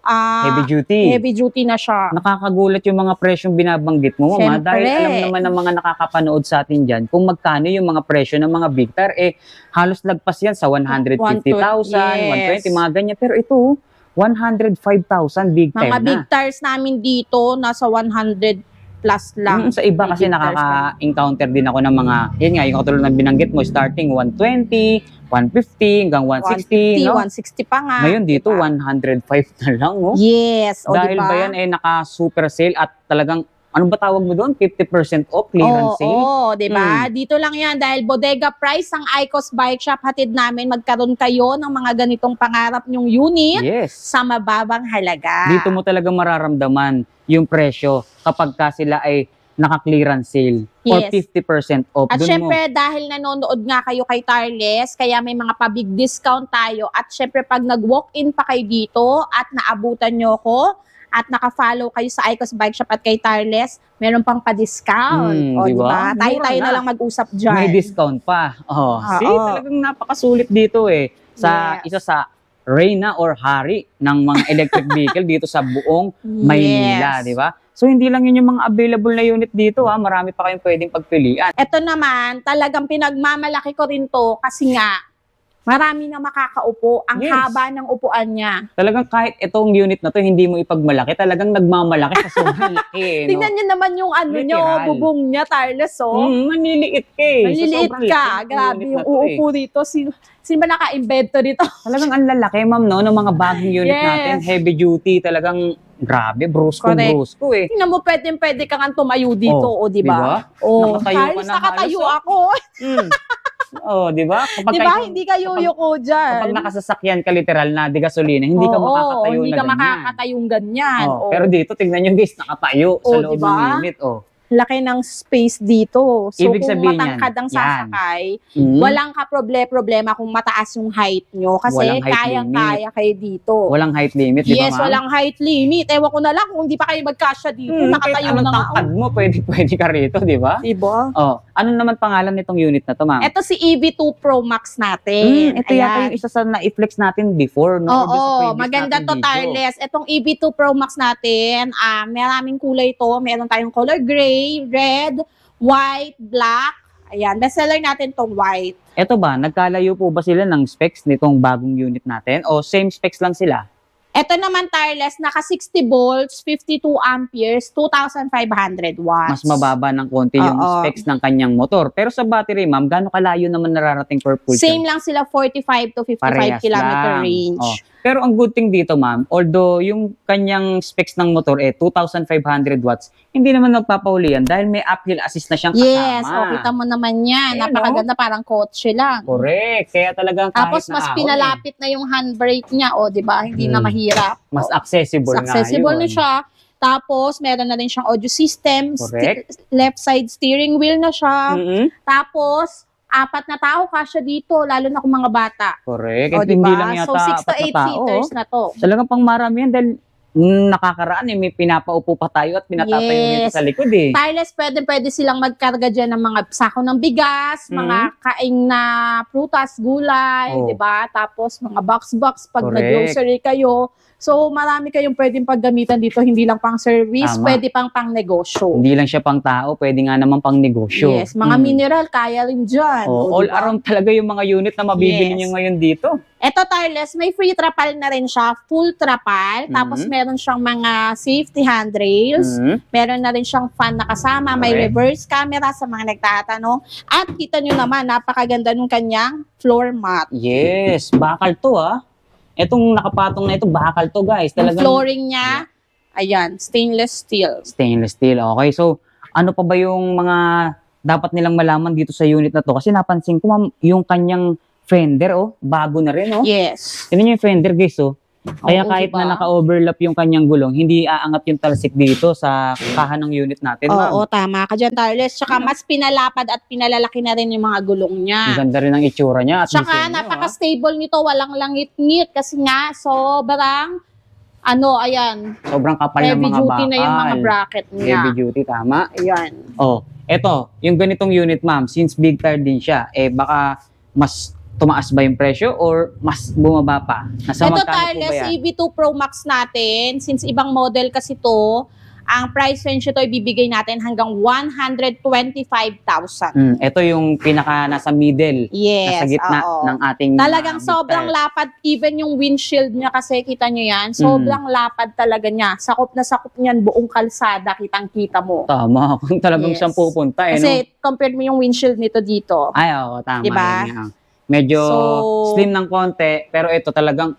Heavy duty. heavy duty na siya. Nakakagulat yung mga presyong binabanggit mo, mama. Siyempre. Dahil alam naman ng mga nakakapanood sa atin dyan kung magkano yung mga presyo ng mga big tire. Halos lagpas yan sa 150,000, Yes. 120, mga ganyan. Pero ito, 105,000 big tire Mga na. big tires namin dito, nasa 100 plus lang. Sa iba May kasi big tires nakaka-encounter din ako ng mga, yun nga, yung katulad ng binanggit mo, starting 120, 150, hanggang 160, 150, no? 160 pa nga. Ngayon dito, diba? 105 na lang, oh. Yes, o Dahil diba? ba yan, naka-super sale at talagang, ano ba tawag mo doon? 50% off, clearance sale? Oo, di ba? Dito lang yan dahil bodega price ang Icos Bike Shop hatid namin. Magkaroon kayo ng mga ganitong pangarap nyong unit Yes. sa mababang halaga. Dito mo talaga mararamdaman yung presyo kapag ka sila ay naka-clearance sale or Yes. 50% off. At Dun syempre, dahil nanonood nga kayo kay Tarles, kaya may mga pa-big discount tayo. At syempre, pag nag-walk-in pa kayo dito at naabutan nyo ko at naka-follow kayo sa Icos Bike Shop at kay Tarles, meron pang pa-discount. O, diba? diba? Tayo-tayo Mura na na. lang mag-usap dyan. may discount pa. Oh, Oo. see, talagang napakasulit dito sa Yes. isa sa reyna or hari ng mga electric vehicle dito sa buong Maynila, Yes. di ba? So hindi lang yun yung mga available na unit dito, marami pa kayong pwedeng pagpilian. Ito naman, talagang pinagmamalaki ko rin to kasi nga, marami na makakaupo. Ang Yes. haba ng upuan niya. Talagang kahit itong unit na to hindi mo ipagmalaki, talagang nagmamalaki sa sobrang laki. No? Tingnan niyo naman yung ano niyo, Literal. bubong niya, Tarles, oh. Manliliit ka eh. Maliliit Sa sobrang ka. laki ng Grabe unit yung na to eh. uupo dito. Sino ba naka-invento dito? Talagang ang lalaki, ma'am, no, ng mga bagong unit Yes. natin. Heavy duty, talagang grabe, brusko eh. Tingnan mo, pwede ka nga tumayo dito, Oh, di ba? Oh, Nakatayo ka Tarles, na nakatayo halos, oh. ako. Di ba? Kapag Di ba? Hindi ka yuyuko dyan. Kapag nakasasakyan ka literal na di gasolina, hindi ka Oo, makakatayo hindi na ka ganyan. makakatayong ganyan. Oh, Oh. pero dito, tignan nyo guys, nakatayo sa Oh, loob diba? ng unit. Laki ng space dito. So, Ibig kung sabihin matangkad yan, ang sasakay, Mm. walang problema kung mataas yung height nyo. Kasi Walang height kayang-kaya kayo dito. Walang height limit, di ba, Yes, ma'am? walang height limit. Ewan ko na lang kung hindi pa kayo magkasya dito. Nakatayo Kahit anong na nga. tangkad mo, pwede ka rito, di ba? Diba? Oh, ano naman pangalan nitong unit na to, ma'am? Ito si EV2 Pro Max natin. Ito yata Ayan. yung isa sa na-flex natin before, no? Or doon sa Oo, previous maganda nating to, video. Tarles. Itong EV2 Pro Max natin, maraming kulay to. Meron tayong color gray, red, white, black. Ayan, bestseller natin tong white. Ito ba, nagkalayo po ba sila ng specs nitong bagong unit natin? O same specs lang sila? Ito naman, Tarles, naka 60 volts, 52 amperes, 2,500 watts. Mas mababa ng konti yung Oo. specs ng kanyang motor. Pero sa battery, ma'am, gaano kalayo naman nararating per full Same charge? lang sila, 45 to 55 Parehas kilometer lang. range. Oh. Pero ang good thing dito, ma'am, although yung kanyang specs ng motor 2,500 watts, hindi naman nagpapauli yan dahil may uphill assist na siyang kasama. Yes, kita mo naman yan. Ayan, Napakaganda, parang kotse lang. Correct. Kaya talagang kahit Tapos mas na pinalapit na yung handbrake niya, di ba? Hindi na mahirap. mas accessible Mas accessible nga na yun. siya. Tapos meron na rin siyang audio system, Correct. left side steering wheel na siya. Mm-mm. Tapos 4 na tao kasya dito, lalo na kung mga bata. Correct. O, At hindi diba? lang yata So 6 to 8 apat na tao, seaters na to. Talagang pang marami yan dahil nakakaraan may pinapaupo pa tayo at pinatatayo Yes. rito sa likod eh. Tireless, pwede sila magkarga dyan ng mga sako ng bigas, mga kaing na prutas, gulay, Oh. di ba? Tapos mga box-box pag Correct. nag-grocery kayo. So, marami kayong pwedeng paggamitan dito, hindi lang pang service, Tama. pwede pang negosyo. Hindi lang siya pang tao, pwede nga naman pang negosyo. Yes, mga mineral, kaya rin dyan. Oh, O, all diba? around talaga yung mga unit na mabibili Yes. nyo ngayon dito. Eto, Tireless, may free trapal na rin siya, full trapal. Tapos meron siyang mga safety handrails. Mhm. Meron na rin siyang fan na kasama. May Correct. reverse camera sa mga nagtatanong. At kita nyo naman, napakaganda nung kanyang floor mat. Yes, bakal to Etong nakapatong na ito, bakal to guys. Yung Talagang flooring niya, ayan, stainless steel. stainless steel. Okay, so ano pa ba yung mga dapat nilang malaman dito sa unit na to? Kasi napansin ko, ma'am, yung kanyang fender, oh. Bago na rin, oh. Yes. Tignan nyo yung fender, guys, oh. Kaya Oo, kahit diba? na naka-overlap yung kanyang gulong, hindi aangat yung talsik dito sa kaha ng unit natin, ma'am. Oo, tama ka dyan, Tarles. Tsaka mas pinalapad at pinalalaki na rin yung mga gulong Ang niya. ganda rin ng itsura niya at Tsaka disenyo, napaka-stable nito, walang langit-ngit kasi nga sobrang ayan, Sobrang kapal ng heavy mga duty na yung mga bakal. bracket niya. Heavy duty, tama. Ayan. Oh, eto, yung ganitong unit, ma'am, since big tire din siya, baka mas tumaas ba yung presyo or mas bumaba pa? Nasa Ito, magkano po ba Tarles, yan? EV2 Pro Max natin, since ibang model kasi to, ang price range ito ibibigay natin hanggang 125,000. Ito yung pinaka nasa middle, Yes, nasa gitna oo. ng ating Talagang big sobrang tire. lapad, even yung windshield niya kasi kita nyo yan, sobrang lapad talaga niya. Sakop na sakop niyan buong kalsada, kitang-kita mo. Tama, kung talagang Yes. siyang pupunta, no? Kasi compared mo yung windshield nito dito. Ay, oo, tama. Diba? Yun nga. Medyo So- slim ng konti, pero ito talagang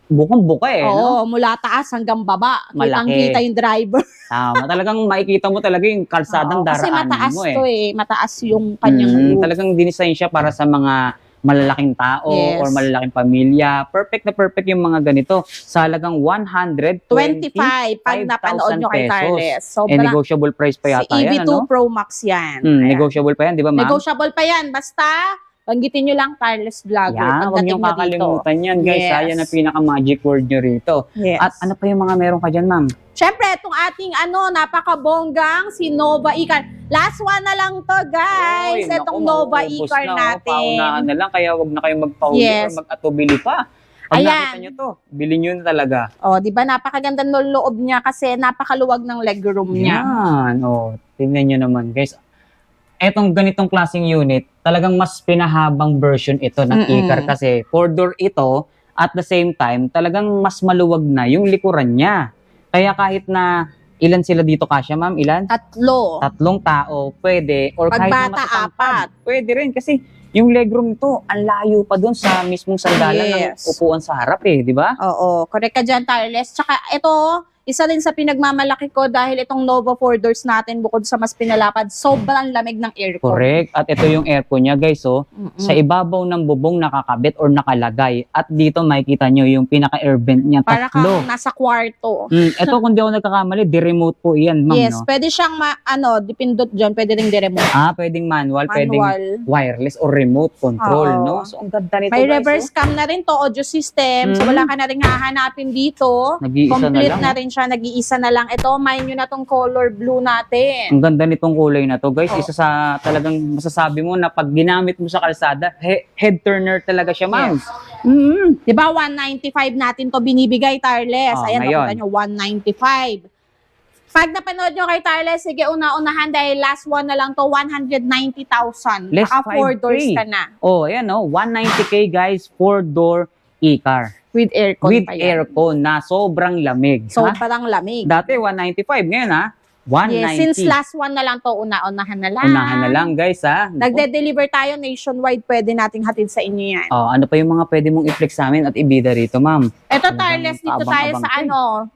bukong-buka no? Oo, mula taas hanggang baba. Malaki. Kitang-kita yung driver. Tama, talagang makikita mo talaga yung kalsadang Oo, kasi daraanan mataas mo to mataas yung kanyang roof. Talagang dinisign siya para sa mga malalaking tao Yes. or malalaking pamilya. Perfect na perfect yung mga ganito. Sa halagang 25 pag napanood nyo kay Carles. Sobrang negotiable price pa si yata yan, EV2 ano? Pro Max yan. Ayan. Negotiable pa yan, di ba, ma'am? Negotiable pa yan. Basta, banggitin nyo lang Carles Vlogger. Yan, huwag pagdating niyong na dito. kakalimutan yan, guys. Yes. Yan ang pinaka-magic word nyo rito. Yes. At ano pa yung mga meron ka dyan, ma'am? Siyempre, itong ating napakabonggang si Nova E-Car. Last one na lang to, guys. Oy, Itong naku, Nova mauubos E-Car na, natin. Paunahan na lang, kaya wag na kayong magpahuli Yes. or mag-atubili pa. Pag Ayan. nakita nyo to, bilhin nyo na talaga. Oh, 'di ba napakaganda ng loob niya kasi napakaluwag ng legroom niya. Yan. Tingnan nyo naman, guys. Etong ganitong klaseng unit, talagang mas pinahabang version ito ng Mm-mm. e-car kasi 4-door ito, at the same time, talagang mas maluwag na yung likuran niya. Kaya kahit na ilan sila dito kasya, ma'am? Ilan? 3. 3 tao, pwede. Or Pag kahit na bata, matatangkad, 4. pwede rin. Kasi yung legroom nito, ang layo pa dun sa mismong sandalan Yes. ng upuan sa harap di ba? Oo, correct ka dyan, Tarles. Tsaka ito, isa rin sa pinagmamalaki ko dahil itong Nova 4 doors natin, bukod sa mas pinalapad, sobrang lamig ng aircon. Correct. At ito yung aircon niya, guys. Mm-mm. Sa ibabaw ng bubong nakakabit or nakalagay. At dito makikita nyo yung pinaka-air vent niya, Para tatlo. kang nasa kwarto. Ito, kung di ako nagkakamali, di-remote po iyan, ma'am, Yes, no? pwede siyang dipindot dyan, pwede ring di-remote. Pwedeng manual, pwedeng Manual. wireless or remote control, Oo. no? So, ang ganda nito, May guys. reverse cam na rin to, audio system. So, wala ka na rin hahanapin dito. Nag-iisa Complete na na lang. rin siya, nag-iisa na lang. Ito, mind nyo na tong color blue natin. Ang ganda nitong kulay na to, guys. Oh. Isa sa talagang masasabi mo na pag ginamit mo sa kalsada, head turner talaga siya, ma'am. Yes. Diba 195 natin to binibigay, Tarles? Ayan, ngayon. nakita nyo, 195. Pag napanood nyo kay Tarles, sige, una-unahan dahil last one na lang to, 190,000. Less Naka 4 5K. doors ka na. Ayan, 190K, guys, 4-door e-car. With aircon With pa yan. aircon na sobrang lamig. So, ha? parang lamig. Dati 195, ngayon 190. Yes, since last one na lang to, una-unahan na lang. Unahan na lang, guys, Nagde-deliver tayo nationwide, pwede nating hatid sa inyo yan. Ano pa yung mga pwede mong i-flex sa amin at ibida rito, ma'am? Ito, Talagang Tarles, dito tayo kaabang-abang sa to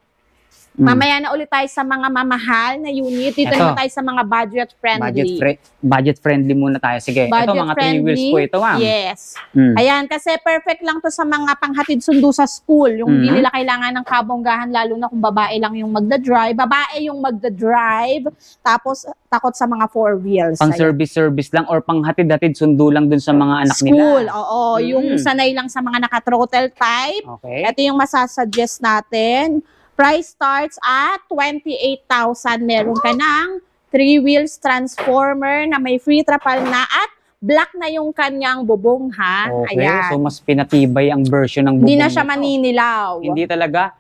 eh. mamaya na ulit tayo sa mga mamahal na unit. Dito Ito. naman tayo sa mga budget-friendly. Budget friendly muna tayo. Sige, ito Budget mga 3 wheels friendly. po ito, ma'am. Yes. Mm. Ayan, kasi perfect lang to sa mga panghatid sundo sa school. Yung hindi nila kailangan ng kabonggahan, lalo na kung babae lang yung magda-drive. Babae yung magda-drive, tapos takot sa mga 4 wheels. Pang Ayan. service lang or pang hatid-hatid sundo lang dun sa mga anak School, nila. oo. Yung sanay lang sa mga naka-throttle type. Okay. Ito yung masasuggest natin. Price starts at 28,000. Meron ka ng 3 wheels transformer na may free trapal na at black na yung kanyang bubong, ha? Okay, Ayan. so mas pinatibay ang version ng bubong Hindi na siya nito. maninilaw. Hindi talaga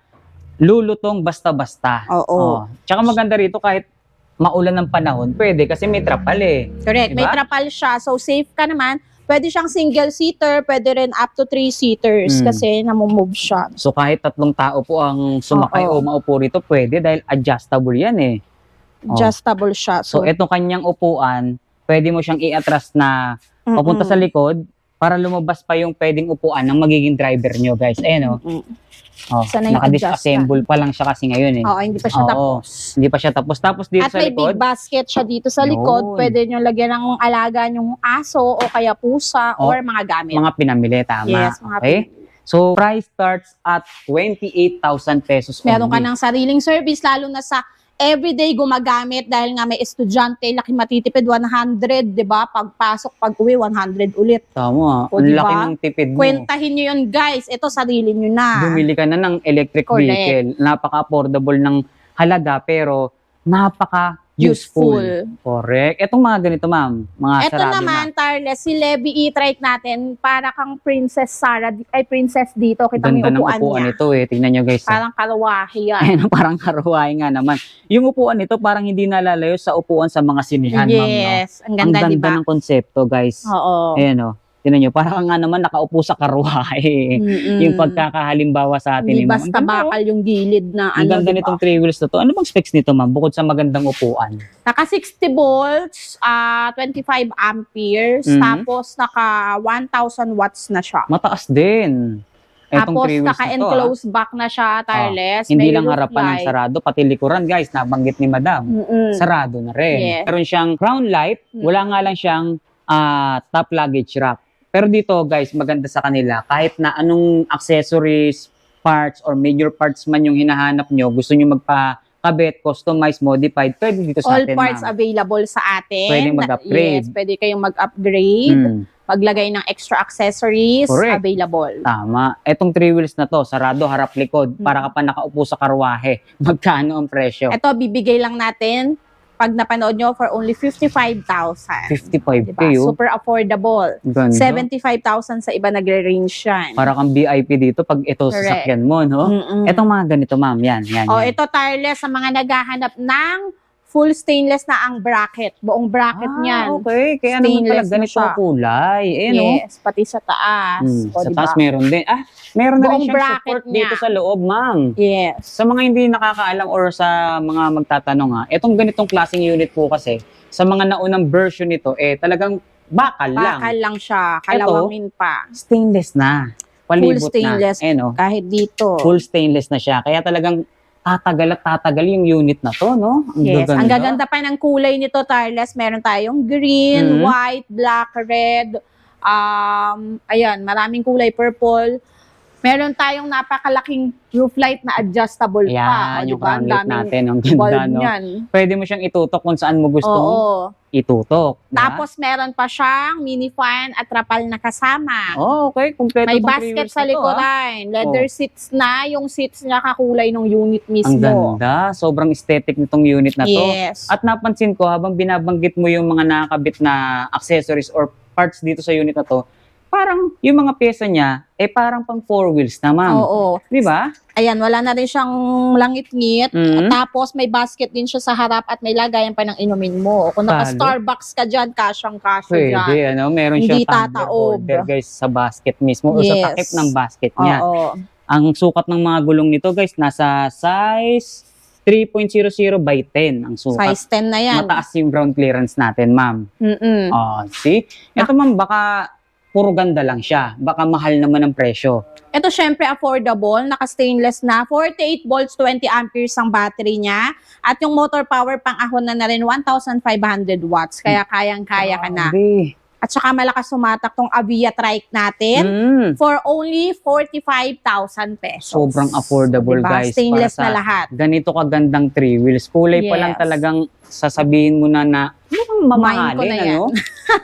lulutong basta-basta. Oo. Tsaka maganda rito kahit maulan ng panahon, pwede kasi may trapal Correct. Diba? May trapal siya. So, safe ka naman. Pwede siyang single-seater, pwede rin up to 3 seaters kasi namumove siya. So kahit 3 tao po ang sumakay Oo. o maupo rito, pwede dahil adjustable yan Adjustable siya. So itong kanyang upuan, pwede mo siyang i-atras na papunta sa likod para lumabas pa yung pwedeng upuan ng magiging driver nyo, guys. Ayan, oh. Oh, Sana yung naka-disassemble pa lang siya kasi ngayon, eh. Oo, hindi pa siya Oo, tapos. Hindi pa siya tapos. Tapos dito At sa may likod, big basket siya dito sa likod. Yun. Pwede nyo lagyan ng alaga yung aso o kaya pusa Oh, or mga gamit. mga pinamili, tama. Yes, mga Okay? So, price starts at 28,000 pesos Meron ka only. ng sariling service, lalo na sa everyday gumagamit dahil nga may estudyante, laki matitipid 100, di ba? Pagpasok, pag uwi, 100 ulit. Tama. O, Ang diba? laki ng tipid mo. Kwentahin nyo yun, guys. Ito, sarili nyo na. Bumili ka na ng electric Correct. vehicle. Napaka-affordable ng halaga pero napaka-useful. Useful. Correct. Etong mga ganito, ma'am. Mga Ito sarado naman, na. Tarles, si Levi e-trike natin, para kang Princess Sarah, ay Princess dito. Kita mo Ganda yung ng upuan upuan niya. nito eh. Tingnan nyo guys. Parang karawahe yan. Ayun, parang karuwahe nga naman. Yung upuan nito parang hindi nalalayo sa upuan sa mga sinihan, ma'am. No? Yes, ang Ang ganda, ganda di ba? ng konsepto, guys. Oo. Ayan o. Tingnan nyo, parang nga naman nakaupo sa karuwahe. Yung pagkakahalimbawa sa atin. Hindi eh, ma'am. basta Ang ganda, oh. bakal yung gilid na Ang ganda di ba? nitong 3 wheels na to. Ano bang specs nito, ma'am? Bukod sa magandang upuan. Naka 60 volts, 25 amperes, Mhm. tapos naka 1,000 watts na siya. Mataas din. Etong Tapos 3 wheels na to, naka-enclosed back na siya, Tarles. Hindi May lang roof harapan ng light. sarado, pati likuran, guys. Nabanggit ni madam. Sarado na rin. Yes. Meron siyang crown light. Wala nga lang siyang top luggage rack. Pero dito, guys, maganda sa kanila. Kahit na anong accessories, parts, or major parts man yung hinahanap nyo, gusto nyo magpa-kabit, customize, modified, pwede dito sa All atin, parts ma'am. available sa atin. Pwedeng mag-upgrade. Yes, pwede kayong mag-upgrade. Mm, Maglagay ng extra accessories. Correct. Available. tama. Etong 3 wheels na to, sarado, harap, likod, para ka pa nakaupo sa karwahe. Magkano ang presyo? Ito, bibigay lang natin pag napanood nyo for only 55,000. 55K, Diba? oh. Super affordable. Ganda. 75,000 sa iba nagre-range yan. Para kang VIP dito pag ito Correct. sasakyan mo, no? Mm-mm. Etong mga ganito, ma'am. Yan, yan. O, yan. ito Tarles, sa mga naghahanap ng full stainless na ang bracket. Buong bracket niyan. Okay. Kaya naman pala Stainless na ganito siya. ang kulay. Ayan, oh. Yes, pati sa taas. O, Sa diba? taas meron din. Meron na rin Buong siyang bracket support niya. dito sa loob, ma'am. Yes. Sa mga hindi nakakaalam or sa mga magtatanong etong ganitong klaseng unit po kasi, sa mga naunang version nito, talagang bakal lang. Bakal lang siya. Kalawangin pa. Stainless na. Palibot stainless. na. Ayan, oh. Kahit dito. Full stainless na siya. Kaya talagang tatagal at tatagal yung unit na to, no? Yes. gaganda. Ang gaganda pa ng kulay nito, Tarles. Meron tayong green, Mhm. white, black, red. Ayan, maraming kulay, purple. Meron tayong napakalaking roof light na adjustable pa. Ayan, O, yung diba? crown Ang light daming natin. Ang bulb ganda, no? niyan. Pwede mo siyang itutok kung saan mo gustong Oo. itutok. Diba? Tapos meron pa siyang mini fan at trapal na kasama. Oh, okay. Kompleto May tong 3 basket wheels sa na to, likuran. Leather seats na. Yung seats niya kakulay ng unit Ang mismo. ganda. Sobrang aesthetic nitong unit na to. Yes. At napansin ko, habang binabanggit mo yung mga nakakabit na accessories or parts dito sa unit na to, parang yung mga pyesa niya, parang pang 4 wheels na, ma'am. Oo. Di ba? Ayan, wala na rin siyang langit-ngit. Mhm. Tapos may basket din siya sa harap at may lagayan pa ng inumin mo. Kung Talo. naka-Starbucks ka dyan, kasyang-kasya dyan. Pwede, meron Hindi siyang tumbler tataob. holder, guys, sa basket mismo or sa Yes. takip ng basket niya. Oo. Ang sukat ng mga gulong nito, guys, nasa size 3.00 by 10 ang sukat. Size 10 na yan. Mataas yung ground clearance natin, ma'am. Mm-mm. See? Ito, ma'am, baka puro ganda lang siya. Baka mahal naman ang presyo. Ito syempre affordable, naka-stainless na, 48 volts, 20 amperes ang battery niya. At yung motor power pang ahon na rin 1,500 watts. Kaya kayang-kaya ka na. Grabe. At saka malakas sumatak tong Avia trike natin Mm. for only 45,000 pesos. Sobrang affordable, Diba? guys. Stainless para na lahat. ganito kagandang 3 wheels. Kulay pa lang Yes. talagang sasabihin mo na mukhang Mind ko mamahalin, na yan. ano?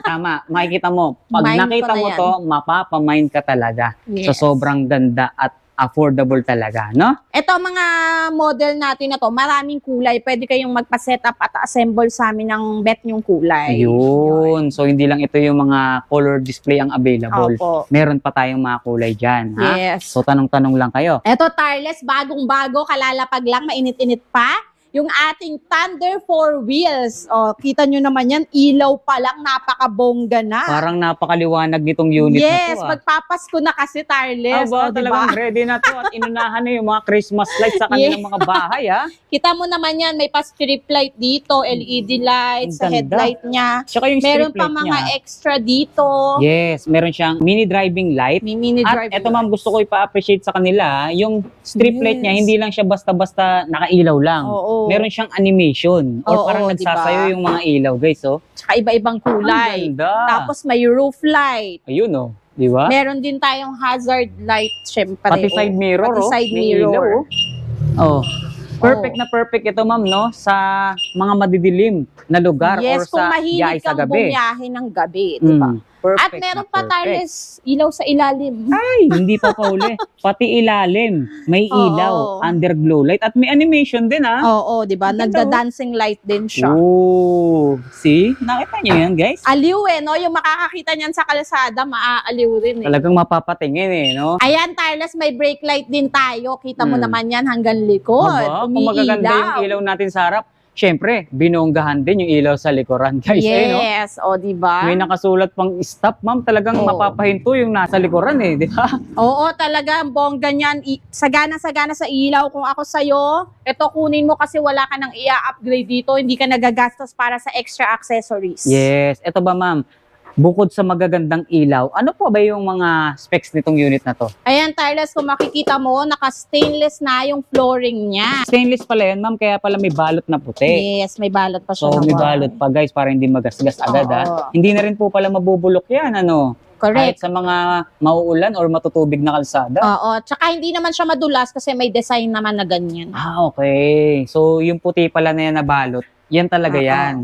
Tama, makikita mo. Pag Mind ko nakita na mo yan. to, mapapamind ka talaga. Yes. So, sobrang ganda at affordable talaga, no? Ito mga model natin na to, maraming kulay. Pwede kayong magpa-setup at assemble sa amin ng bet yung kulay. Ayun. So, hindi lang ito yung mga color display ang available. Opo. Meron pa tayong mga kulay dyan, ha? Yes. So, tanong-tanong lang kayo. Ito, Tarles, bagong-bago, kalalapag lang, mainit-init pa. yung ating Thunder 4 wheels. O, kita nyo naman yan, ilaw pa lang, napakabongga na. Parang napakaliwanag nitong unit Yes, na to. magpapasko na kasi, Tarles. Aba, O, diba? talagang ready na to at inunahan na yung mga Christmas lights sa kanilang mga bahay, ha? Kita mo naman yan, may pa-strip light dito, LED lights, sa Ang ganda. headlight niya. Tsaka yung Meron strip pa light mga niya. extra dito. Yes, meron siyang mini driving light. May mini At drive. eto ma'am, gusto ko ipa-appreciate sa kanila, yung strip light niya, Yes. hindi lang siya basta-basta nakailaw lang. Oo. Meron siyang animation or Oo, parang diba? nagsasayo yung mga ilaw, guys, oh. Tsaka iba-ibang kulay. Ang ganda. Tapos may roof light. Ayun, oh. Di ba? Meron din tayong hazard light, syempre. Pati side mirror, Pati oh. side May ilaw, mirror. oh. Perfect na perfect ito, ma'am, no? Sa mga madidilim na lugar or Yes, kung sa mahilig biyahe sa kang gabi. bumiyahe ng gabi, di ba? Perfect At meron na pa, perfect. Tarles, ilaw sa ilalim. Ay, hindi pa pauli. Pati ilalim, may Oo. ilaw, underglow light, at may animation din, ha? Oo, di ba? Ang ganda, Nagda-dancing light din siya. Oh, see? Nakita niyo yan, guys? Aliw no? Yung makakakita niyan sa kalsada, maaaliw rin eh. Talagang mapapatingin eh, no? Ayan, Tarles, may brake light din tayo. Kita mo Hmm. naman yan hanggang likod. Aba, kung magaganda yung ilaw natin sa harap, syempre, binonggahan din yung ilaw sa likuran, guys. Eh, no? Yes, o di ba? May nakasulat pang stop, ma'am. Talagang Oo. mapapahinto yung nasa likuran eh, di ba? Oo, talaga, ang bongga niyan. Sagana-sagana sa ilaw. Kung ako sa'yo, ito kunin mo kasi wala ka nang i-upgrade dito. Hindi ka nagagastos para sa extra accessories. Yes. Ito ba, ma'am? Bukod sa magagandang ilaw, ano po ba yung mga specs nitong unit na to? Ayan, Tarles, kung makikita mo, naka-stainless na yung flooring niya. Stainless pala yan, ma'am, kaya pala may balot na puti. Yes, may balot pa siya. So, na may wall. balot pa, guys, para hindi magasgas agad, Oo. ha? Hindi na rin po pala mabubulok yan, ano? Kahit Correct. sa mga mauulan or matutubig na kalsada. Oo, tsaka hindi naman siya madulas kasi may design naman na ganyan. Ah, okay. So, yung puti pala na yan na balot, yan talaga Oo. yan.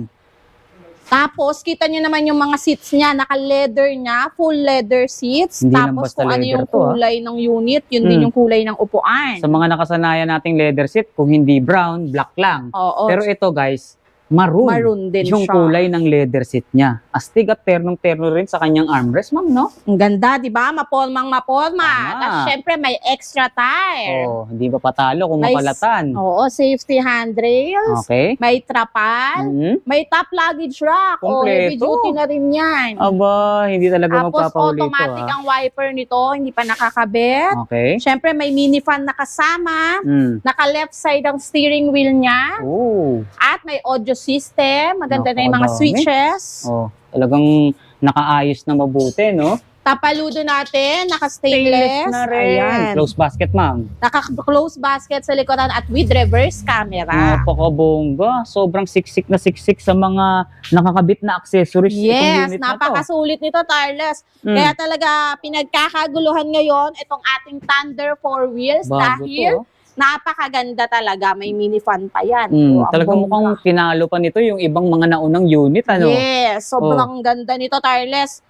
Tapos, kita nyo naman yung mga seats niya, naka-leather niya, full leather seats. Hindi lang Tapos, basta kung ano leather yung to, ah. kulay ng unit, yun din Hmm. yung kulay ng upuan. Sa mga nakasanayan nating leather seat, kung hindi brown, black lang. Oo, Pero ito, guys, maroon. maroon din Yung siya. kulay ng leather seat niya. Astig at ternong-terno rin sa kanyang armrest, ma'am, no? Ang ganda, di ba? Mapolmang-mapolma. Tama. Tapos, syempre, may extra tire. Oh, hindi ba patalo kung May mapalatan? Oo, safety handrails. Okay. May trapal. Mhm. May top luggage rack. O, heavy Kompleto. duty na rin yan. Aba, hindi talaga Tapos, magpapauli ito, automatic ha? ang wiper nito, hindi pa nakakabit. Okay. Syempre, may mini fan na kasama. Mm. Naka-left side ang steering wheel niya. Oh. At may audio system. Maganda na yung mga Napakadami. switches. Oh, talagang nakaayos na mabuti, no? Tapaludo natin, naka-stainless. na rin. Ayan. Close basket, ma'am. Naka-close basket sa likuran at with reverse camera. Napakabongga. Sobrang siksik na siksik sa mga nakakabit na accessories itong Yes, unit na to. napakasulit nito, Tarles. Mm. Kaya talaga pinagkakaguluhan ngayon itong ating Thunder 4 wheels Bago dahil to, napakaganda talaga. May mini fan pa yan. Mm, Oh, ang talagang bongga. mukhang tinalo pa nito yung ibang mga naunang unit, ano? Yes, sobrang ganda nito, Tarles.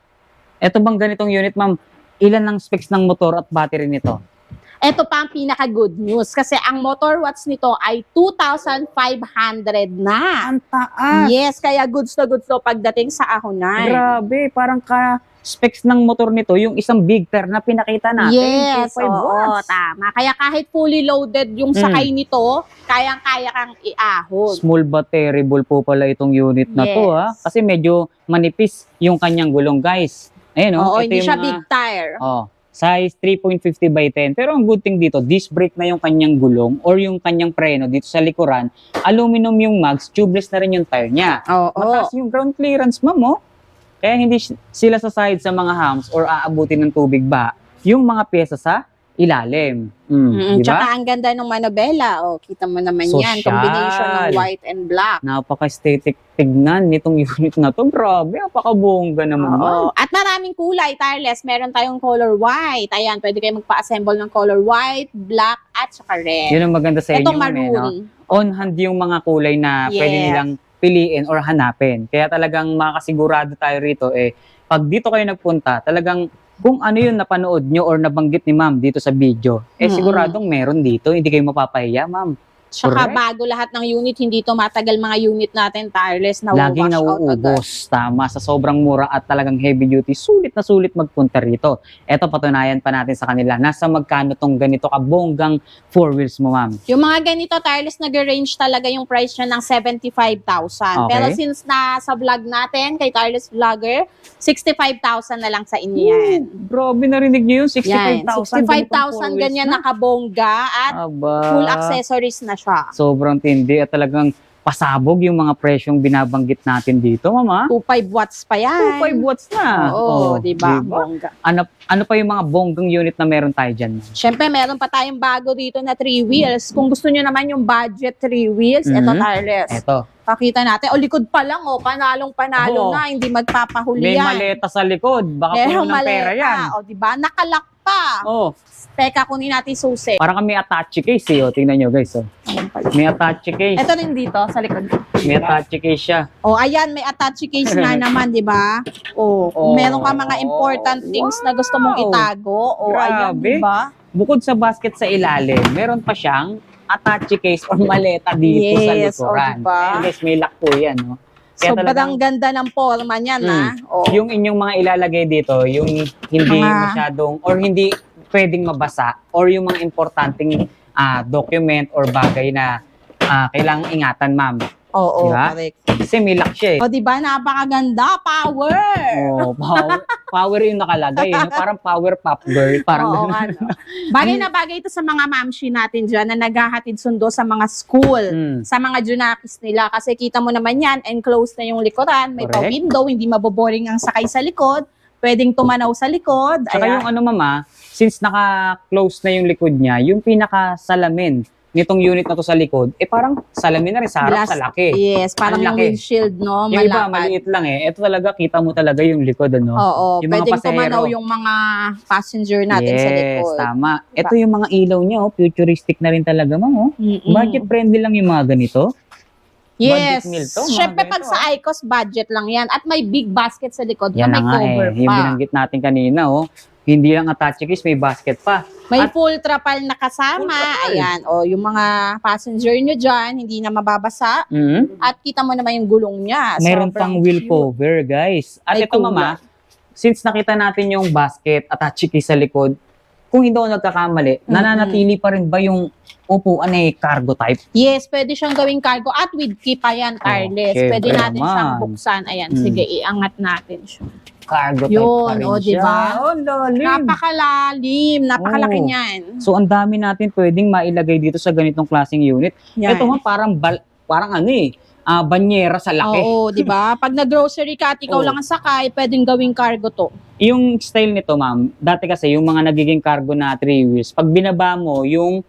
Ito bang ganitong unit, ma'am? Ilan ang specs ng motor at battery nito? Ito pa ang pinaka-good news kasi ang motor watts nito ay 2,500 na. Ang taas! Yes, kaya goods na goods to pagdating sa ahonan. Grabe, parang ka-specs ng motor nito yung isang big tire na pinakita natin. Yes, 2.5 oo, watts. tama. Kaya kahit fully loaded yung sakay nito, kayang-kaya kang iahon. Small but terrible po pala itong unit na to, Yes. ha? Kasi medyo manipis yung kanyang gulong, guys. Ayun, Oo, ito hindi yung siya mga- big tire. Size 3.50 by 10. Pero ang good thing dito, disc brake na yung kanyang gulong or yung kanyang preno dito sa likuran. Aluminum yung mags, tubeless na rin yung tire niya. Oo. Mataas yung ground clearance, ma'am, oh. Kaya hindi sila sasahid sa mga humps or aabutin ng tubig ba yung mga pyesa sa ilalim. Di ba? Tsaka ang ganda ng manobela. O, kita mo naman yan. Social. Combination ng white and black. Napaka-aesthetic tignan nitong unit na to. Grabe, napakabongga naman. ma'am. Oo. At maraming kulay, Tarles. Meron tayong color white. Ayan, pwede kayo magpa-assemble ng color white, black, at saka red. Yun ang maganda sa Ito inyo, ma'am, maroon. no? On hand yung mga kulay na Yes. pwede nilang piliin or hanapin. Kaya talagang makasigurado tayo rito pag dito kayo nagpunta, talagang kung ano yung napanood nyo or nabanggit ni ma'am dito sa video, Mm-mm. siguradong meron dito. Hindi kayo mapapahiya, ma'am. Tsaka Correct. bago lahat ng unit, hindi to matagal mga unit natin, tireless, na Laging wash out agad. nauubos. Tama, sa sobrang mura at talagang heavy duty, sulit na sulit magpunta rito. Eto, patunayan pa natin sa kanila. Nasa magkano tong ganito kabonggang 4 wheels mo, ma'am? Yung mga ganito, tireless, nag-range talaga yung price niya ng 75,000. Okay. Pero since nasa vlog natin, kay Tireless Vlogger, 65,000 na lang sa inyo yan. Grabe, narinig niyo yun? Yan, 65,000. 65,000 ganyan nakabongga at Aba, full accessories na siya. sobrang tindi at talagang pasabog yung mga presyong binabanggit natin dito, mama. 2.5 watts pa yan. 2.5 watts na. Oo, diba? diba? Bongga. Ano pa yung mga bonggang unit na meron tayo dyan? ma'am? Siyempre, meron pa tayong bago dito na 3 wheels. Kung gusto nyo naman yung budget 3 wheels, ito Mhm. Tireless. Eto, Pakita natin. O, likod pa lang, panalong panalo Oo. na. Hindi magpapahuli may yan. maleta sa likod. Baka puno ng pera yan. O, diba? Nakalak pa. Oh, Teka, kunin natin susi. parang may attache case eh. Oh, tingnan nyo guys. Oh. May attache case. Ito rin dito, sa likod. May attache case siya. O, ayan, may attache case nga naman, di ba? O, Oh. meron ka mga important things na gusto mong Wow. itago. O, ayan, Grabe. di ba? Bukod sa basket sa ilalim, meron pa siyang attache case or maleta dito sa Yes, likuran. diba? Ayan guys, may lock po yan. No? Kaya Sobrang talagang ganda ng forma niyan, ha? O, yung inyong mga ilalagay dito, yung hindi Mga- masyadong or hindi pwedeng mabasa or yung mga importanteng document or bagay na kailangang ingatan, ma'am. oo, Diba? correct. Kasi may lock siya eh. O, di ba? Napakaganda. Power! Oh, power yung nakalagay. No? Parang power pop girl. Parang Oo, ganun. ano. Bagay na bagay ito sa mga mamshi natin dyan na naghahatid sundo sa mga school, Mm. sa mga junakis nila. Kasi kita mo naman yan, enclosed na yung likuran, may Correct. pa-window, hindi maboboring ang sakay sa likod, pwedeng tumanaw sa likod. Tsaka Ayan. yung ano mama, since naka-close na yung likod niya, yung pinaka-salamin nitong unit na to sa likod, parang salamin na rin sa harap Glass. sa laki. Yes, parang Ang yung laki. windshield, no? Yung iba, Malapad. maliit lang eh. Ito talaga, kita mo talaga yung likod, ano? Oo, Yung mga pwedeng pasahero. tumanaw yung mga passenger natin sa likod. Tama. Ito yung mga ilaw niya, oh, futuristic na rin talaga, ma'am. Oh. Mm-mm. Budget friendly lang yung mga ganito. Yes. budget meal to, mga Siyempre, ganito, pag sa ICOS, budget lang yan. At may big basket sa likod Yan na na may nga cover eh. Yung pa. binanggit natin kanina, oh. Hindi lang attache case, may basket pa. May At- full trapal na kasama. Full trapal. Ayan. O, yung mga passenger nyo dyan, hindi na mababasa. Mhm. At kita mo naman yung gulong niya. Meron Sobrang pang wheel cute. cover, guys. At May ito, mama, kulay. since nakita natin yung basket at case sa likod, kung hindi ako nagkakamali, nananatili pa rin ba yung upuan ay cargo type? Yes, pwede siyang gawing cargo. At with key pa yan, tireless. syempre Pwede natin naman. siyang buksan. Ayan, Mm. sige, iangat natin siya. Cargo type Yun, pa rin o, siya. diba? Oh, lalim. Napakalalim. Napakalaki Oo. niyan. So, ang dami natin pwedeng mailagay dito sa ganitong klaseng unit. Yan. Ito nga, parang ano eh, banyera sa laki. Oo, di ba? Pag nag-grocery ka at ikaw Oo. lang ang sakay, pwedeng gawing cargo to. Yung style nito, ma'am, dati kasi yung mga nagiging cargo na 3 wheels, pag binaba mo yung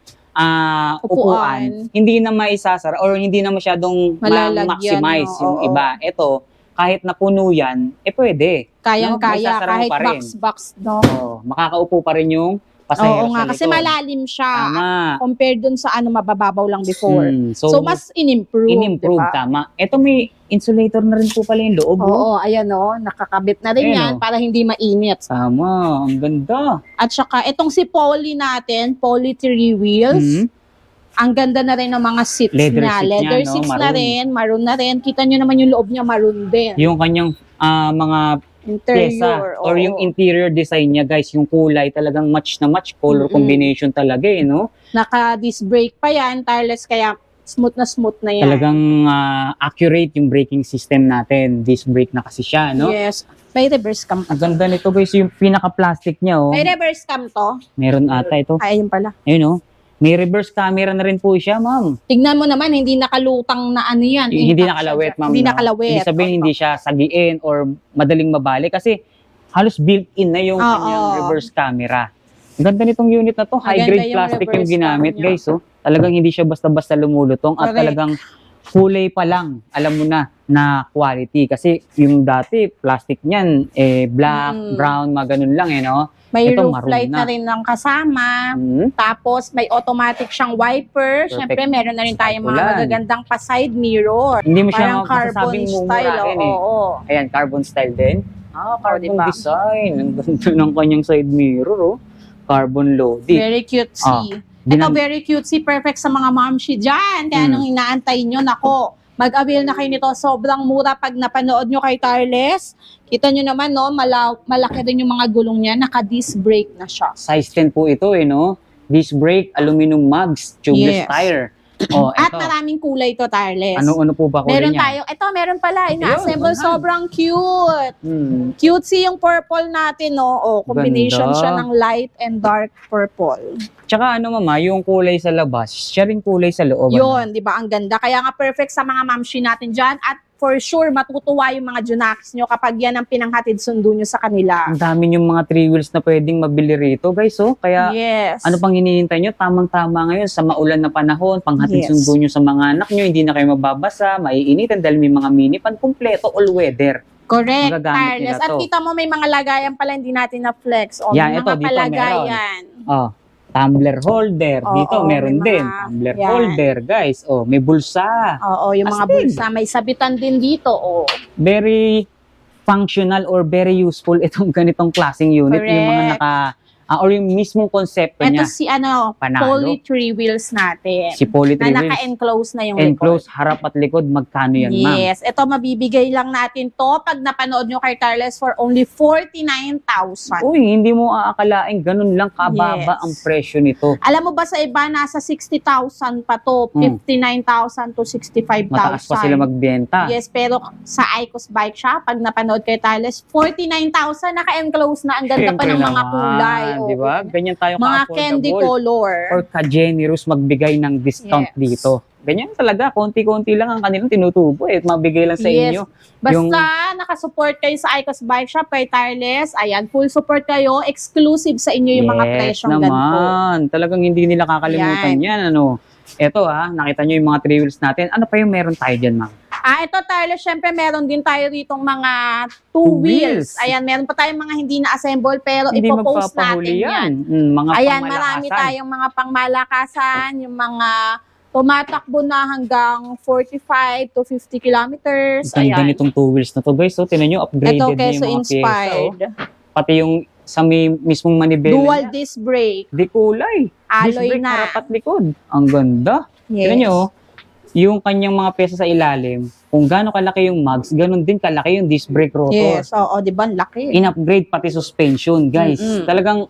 upuan, hindi na maisasara or hindi na masyadong Malalagyan, ma-maximize no? yung Oo. iba. Ito, kahit napuno yan, pwede. Kayang-kaya, Masasara mo kahit pa rin. box-box, no? Makakaupo pa rin yung pasahero Oo nga, sa kasi likod. malalim siya. Tama. Compared dun sa mabababaw lang before. So, mas in-improve, in-improve, diba? tama. Ito may insulator na rin po pala yung loob. oh. Oo, ayan o, nakakabit na rin Ayan, yan oh. para hindi mainit. Tama, ang ganda. At saka, itong si Poly natin, Poly 3 wheels, Mhm. ang ganda na rin ng mga seats Leather niya. seat Leather niya, no? seats na Maroon. rin, maroon na rin. Kita nyo naman yung loob niya, maroon din. Yung kanyang mga pyesa Interior. or oo. yung interior design niya, guys, yung kulay talagang match na match, color Mm-mm. combination talaga eh, no? Naka-disc brake pa yan, tireless, kaya smooth na yan. Talagang accurate yung braking system natin. Disc brake na kasi siya, no? Yes. May reverse cam. Ang ganda nito, guys, yung pinaka-plastic niya, oh. May reverse cam to. Meron ata ito. Ay, ayun pala. Ayun, oh. May reverse camera na rin po siya, ma'am. Tignan mo naman, hindi nakalutang na ano yan. Hindi Intact nakalawet, siya. ma'am. Hindi no? nakalawet. Ibig sabihin, hindi siya sagiin or madaling mabali kasi halos built-in na yung Oo. kanyang reverse camera. Ang ganda nitong unit na to. Maganda High-grade yung plastic yung reverse ginamit, cam niya. guys. Oh. Talagang hindi siya basta-basta lumulutong at Correct. talagang kulay pa lang, alam mo na quality. Kasi yung dati, plastic niyan, black, brown, mga ganun lang, no? May Ito, roof maroon light na na. rin ng kasama. Hmm. Tapos, may automatic siyang wiper. Perfect. Siyempre, meron na rin tayong mga Ulan. magagandang pa-side mirror. Hindi mo Parang siya carbon masasabing style. mumurahin, Oo. Ayan, carbon style din. Carbon diba? design. Ang ganda ng kanyang side mirror, oh. Carbon loaded. Very cutesy. Ito very cutesy, perfect sa mga momshi dyan. Kaya nung inaantay nyo, nako, mag-avail na kayo nito. Sobrang mura pag napanood nyo kay Tarles. Kita nyo naman, no, malaki din yung mga gulong niya. Naka-disc brake na siya. Size 10 po ito no? Disc brake, aluminum mugs, tubeless Yes. tire. Oh, At ito. maraming kulay to, Tarles. Ano po ba kulay Meron niya? meron pala, ina-assemble, Ayun, sobrang cute. Cutesy yung purple natin, no? O, combination Ganda. siya ng light and dark purple. Tsaka mama, yung kulay sa labas, siya rin kulay sa loob. Yun, di ba? Ang ganda. Kaya nga perfect sa mga mamshi natin dyan. At for sure, matutuwa yung mga Junakis nyo kapag yan ang pinanghatid sundo nyo sa kanila. Ang dami yung mga 3 wheels na pwedeng mabili rito, guys. So, kaya Yes. ano pang hinihintay nyo? Tamang-tama ngayon sa maulan na panahon, panghatid Yes. sundo nyo sa mga anak nyo, hindi na kayo mababasa, maiinitan dahil may mga minivan, kumpleto, all weather. Correct, Magagamit nila Tarles. At to. kita mo may mga lagayan pala hindi natin na-flex. O, Yan, may ito, mga dito palagayan. Oh, tumbler holder. Oo, Dito, meron may din. mga- Tumbler yan. holder, guys. Oh, may bulsa. Oo, yung mga Astig. bulsa. May sabitan din dito. O. Very functional or very useful itong ganitong klaseng unit. Yung mga Correct. naka, or yung mismong konsepto Ito niya. si Panalo. poly 3 wheels natin. Si Poly 3 na wheels. naka-enclose na yung Enclose, likod. harap at likod, magkano yan, ma'am? Yes. Ito, mabibigay lang natin to pag napanood nyo kay Tarles for only 49,000. Uy, hindi mo aakalain, ganun lang kababa Yes. ang presyo nito. Alam mo ba sa iba, nasa 60,000 pa to, 59,000 to 65,000. Mataas pa sila magbenta. Yes, pero sa Icos Bike Shop, pag napanood kay Tarles, 49,000, naka-enclose na. Ang ganda pa ng mga kulay. Di ba? Ganyan tayo Mga ka-affordable. candy color. Or ka-generous magbigay ng discount Yes. dito. Ganyan talaga, konti-konti lang ang kanilang tinutubo mabigay lang sa Yes. inyo. Basta nakasupport kayo sa Icos Bike Shop kay Tarles, ayan, full support kayo, exclusive sa inyo yung mga presyong ganito. naman. Talagang hindi nila kakalimutan yan. Ano? Eto nakita nyo yung mga 3 wheels natin. Ano pa yung meron tayo dyan, ma'am? Ito Tarles, syempre meron din tayo ditong mga 2 Two wheels. wheels. Ayan, meron pa tayong mga hindi na-assemble pero Hindi ipopost natin magpapahuli yan. Mga Ayan, pangmalakasan. marami tayong mga pangmalakasan, yung mga tumatakbo na hanggang 45 to 50 kilometers. Ang ganda Ayan. nitong 2 wheels na to, guys. So, tinan nyo, upgraded Ito, na yung Keso mga inspired. pyesa. Pati yung sa may mismong manibela Dual niya. disc brake. Di kulay. Disc Alloy brake, na. harap at likod. Ang ganda. Yes. Tignan nyo, yung kanyang mga pyesa sa ilalim, kung gaano kalaki yung mugs, ganun din kalaki yung disc brake rotor. Yes, oo, di ba? Ang laki. In-upgrade pati suspension, guys. Mm-mm. Talagang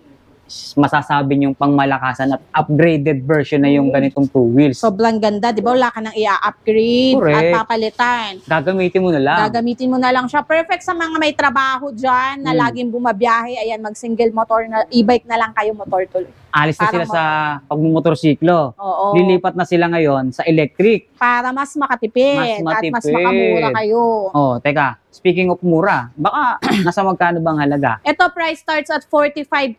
masasabi niyong pangmalakasan at upgraded version na yung ganitong 2 wheels. Sobrang ganda, di ba? Wala ka nang i-upgrade Correct. at papalitan. Gagamitin mo na lang. Gagamitin mo na lang siya. Perfect sa mga may trabaho dyan na laging bumabiyahe. Ayan, mag-single motor na, e-bike na lang kayo, motor tuloy. Alis na Parang sila sa pagmumotorsiklo. Oo. Lilipat na sila ngayon sa electric. Para mas makatipid, Mas at mas matipid. makamura kayo. Oh, teka. Speaking of mura, baka nasa magkano bang halaga? Ito, price starts at 45,000.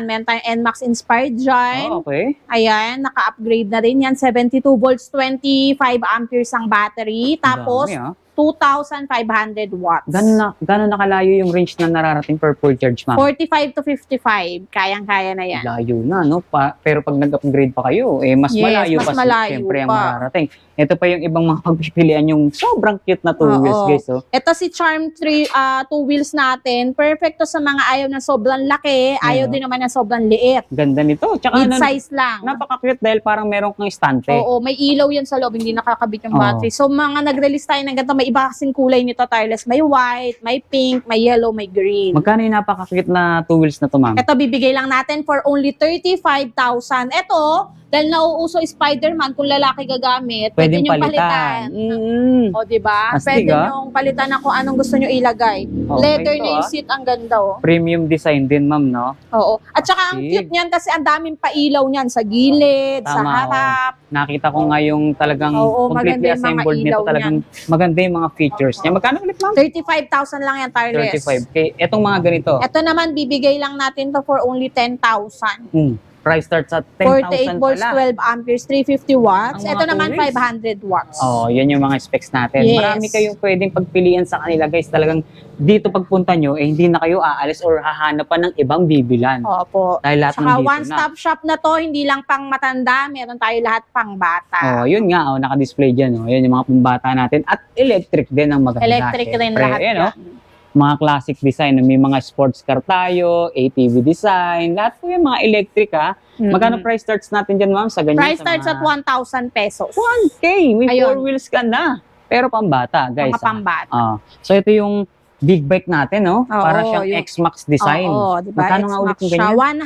Meron tayong NMAX Inspired dyan. Oh, okay. Ayan, naka-upgrade na rin yan. 72 volts, 25 amperes ang battery. Tapos, Dami, 2,500 watts. Gano'n nakalayo yung range na nararating per full charge, ma'am? 45 to 55. Kayang-kaya na yan. Layo na, no? Pero pag nag-upgrade pa kayo, mas Yes, malayo mas pa malayo siyempre ang pa. mararating. Ito pa yung ibang mga pagpipilian, yung sobrang cute na 2 Oo. wheels, guys. Oh. Ito si Charm 2 wheels natin. Perfecto sa mga ayaw na sobrang laki. Ayaw din naman na sobrang liit. Ganda nito. Tsaka Mid-size lang. napaka-cute dahil parang meron kang estante. Oo, may ilaw yan sa loob, hindi nakakabit yung Oo. battery. So, mga nag-release tayo ng ganito, may iba kasing kulay nito, Tarles. May white, may pink, may yellow, may green. Magkano yung napaka-cute na 2 wheels na to, ma'am? Ito, bibigay lang natin for only 35,000. Ito, dahil nauuso Spider-Man, kung lalaki gagamit, pwede Pwedeng nyo palitan. palitan. O, diba? Astig, Pwede nyo palitan na kung anong gusto nyo ilagay. Okay, Leather ito, na yung seat, ang ganda, oh. Premium design din, ma'am, no? Oo. At saka ang Astig. cute niyan kasi ang daming pailaw niyan sa gilid, sa Tama, harap. Nakita ko nga yung talagang Oo, completely maganda yung mga assembled nito. ilaw Talagang maganda yung mga features niya. Magkano ulit, ma'am? 35,000 lang yan, Tarles. 35K. Etong mga ganito, Ito naman, bibigay lang natin to for only 10,000. price starts at 48 10,000 volts, pala. 12 amperes, 350 watts. Ang mga Ito naman, tulis. 500 watts. Oh, yan yung mga specs natin. Yes. Marami kayong pwedeng pagpilian sa kanila, guys. Talagang dito pagpunta nyo, hindi na kayo aalis or hahanap pa ng ibang bibilan. Opo. Dahil lahat Saka nandito na. one-stop shop na to, hindi lang pang matanda, meron tayo lahat pang bata. Oh, yun nga, naka-display dyan. Oh. Yan yung mga pambata natin. At electric din ang maganda. Electric rin syempre. lahat Ayan, yan. oh. mga classic design. May mga sports car tayo, ATV design, lahat po yung mga electric ha. Magkano price starts natin dyan, ma'am? Sa ganyan? Price starts at 1,000 pesos. 1K! May Ayun. 4 wheels ka na. Pero pambata, guys. Mga pambata. So ito yung big bike natin, no? Para siyang yung X-Max design. Oo, di ba? Magkano nga ulit yung siya? ganyan?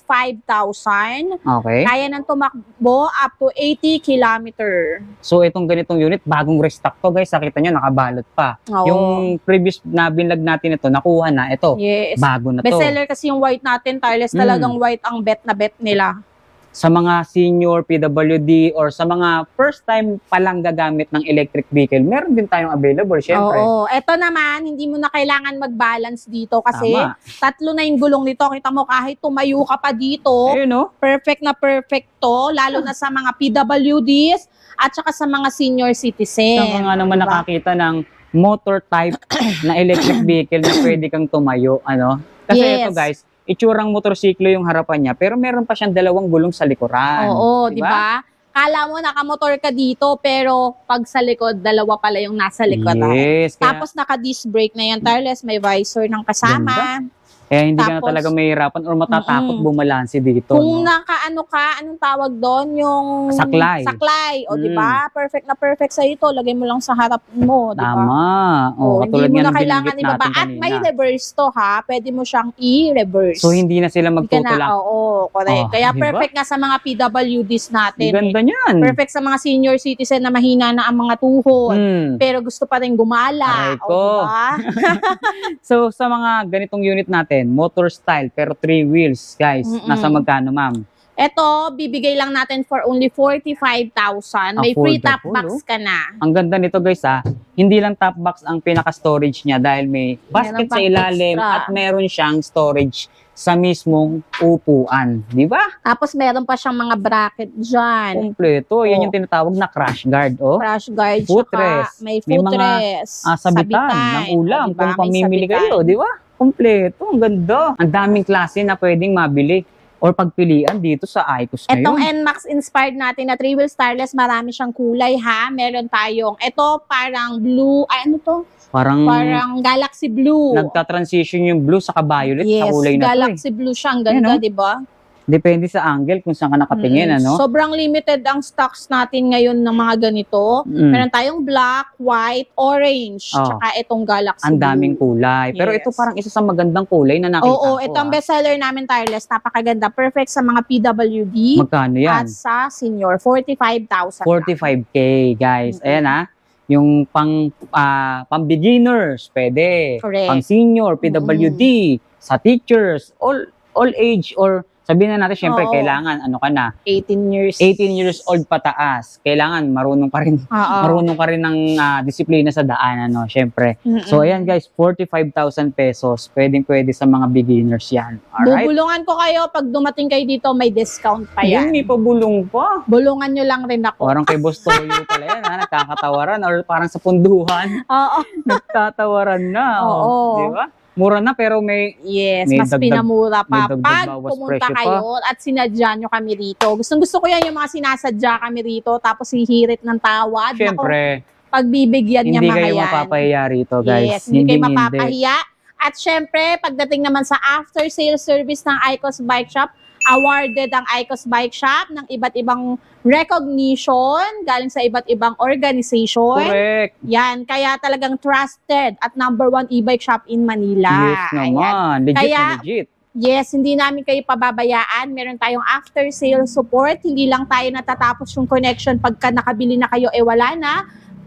105,000. Okay. Kaya nang tumakbo up to 80 kilometer. So itong ganitong unit, bagong restock to, guys. Nakita nyo, nakabalot pa. Oo. Yung previous na binlag natin ito, nakuha na. Ito, Yes. bago na to. Bestseller kasi yung white natin, tireless talagang white ang bet na bet nila. Sa mga senior PWD or sa mga first time palang gagamit ng electric vehicle, meron din tayong available, syempre. Oo. Ito naman, hindi mo na kailangan mag-balance dito kasi Tama. 3 na yung gulong nito. Kita mo kahit tumayo ka pa dito, Ayun, no? perfect na perfect to, lalo na sa mga PWDs at saka sa mga senior citizen. Saan ka nga naman Diba? nakakita ng motor type na electric vehicle na pwede kang tumayo, ano? Kasi Yes. ito, guys, itsurang motorsiklo yung harapan niya, pero meron pa siyang 2 gulong sa likuran. Oo, di ba? Kala mo nakamotor ka dito, pero pag sa likod, 2 pala yung nasa likod. Yes. Kaya, Tapos naka-disc brake na yan, tireless, may visor ng kasama. kaya hindi ka na tapos- talaga mahihirapan or matatakot bumalansi dito. Kung no? nakaano ka, anong tawag doon? Yung Saklay. Saklay. O, di ba? Perfect na perfect sa ito. Lagay mo lang sa harap mo, di ba? Tama. O, Katulad hindi mo yan na ng kailangan binanggit ibaba. natin At kanina. may reverse to, ha? Pwede mo siyang i-reverse. So, hindi na sila Hindi ka na, magtutulak. oo, correct. Oh, Kaya di ba? perfect nga sa mga PWDs natin. Ang ganda niyan. Perfect sa mga senior citizen na mahina na ang mga tuhod. Pero gusto pa rin gumala. Aray ko. O, diba? So, sa mga ganitong unit natin, motor style, pero 3 wheels, guys. Nasa magkano, ma'am? Ito, bibigay lang natin for only 45,000. May free top Affordable, box oh. ka na. Ang ganda nito, guys, ha. Hindi lang top box ang pinaka-storage niya dahil may basket Meron sa pang ilalim extra. at meron siyang storage sa mismong upuan. Di ba? Tapos meron pa siyang mga bracket dyan. Kompleto. Yan Oh. yung tinatawag na crash guard, oh. Crash guard, Footrest. tsaka may May mga, footrest. Sabitan ng ulam O, diba? kung May pamimili sabitan. kayo, di ba? Kompleto. Ang ganda. Ang daming klase na pwedeng mabili or pagpilian dito sa Icos ngayon. Etong NMAX inspired natin na 3-wheel starless, marami siyang kulay ha. Meron tayong, ito parang blue, ay ano to? Parang Galaxy blue. nagta-transition yung blue sa violet sa Yes, kulay na to. Galaxy blue siya. Ang ganda, Yan, oh. di ba? Depende sa angle kung saan ka nakatingin, ano? Sobrang limited ang stocks natin ngayon ng mga ganito. Meron tayong black, white, orange, Oh. tsaka itong Galaxy Ang daming blue. kulay. Pero Yes. ito parang isa sa magandang kulay na nakita Oo, ko. ito ang ah. bestseller namin, tireless. Napakaganda. Perfect sa mga PWD. Magkano yan? At sa senior, 45,000. 45K, guys. Ayan ha. Yung pang beginners, pwede. Correct. Pang senior, PWD, sa teachers, all age or sabihin na natin, syempre, Oo. kailangan, ano ka na, 18 years. 18 years old pataas. Kailangan marunong ka rin, Oo. marunong ka rin ng disiplina sa daan, ano, syempre. So, ayan guys, 45,000 pesos. Pwedeng-pwede sa mga beginners yan. Alright? Bubulungan ko kayo pag dumating kayo dito, may discount pa Ayun, yan. may pabulong pa. Bulungan nyo lang rin ako. Parang kay Boss Toyo pala yan, ha? Nagkakatawaran or parang sa punduhan, Oo. nagtatawaran na. Oo. Di ba? Mura na pero may Yes, May mas dagdag- pinamura may pa. dagdag Pag bawas pumunta presyo pa. kayo at sinadya nyo kami rito. Gusto ko yan yung mga sinasadya kami rito, tapos hihirit ng tawad. Naku, syempre, pagbibigyan niya hindi mga kayo yan. mapapahiya rito, guys. Yes, hindi kayo mapapahiya. At syempre, pagdating naman sa after-sales service ng Icos Bike Shop, awarded ang Icos Bike Shop ng iba't ibang recognition galing sa iba't ibang organization. Correct. Yan, kaya talagang trusted at #1 e-bike shop in Manila. Yes Ayan. naman. Legit Kaya, na legit. Yes, hindi namin kayo pababayaan. Meron tayong after-sale support. Hindi lang tayo natatapos yung connection pagka nakabili na kayo, wala na.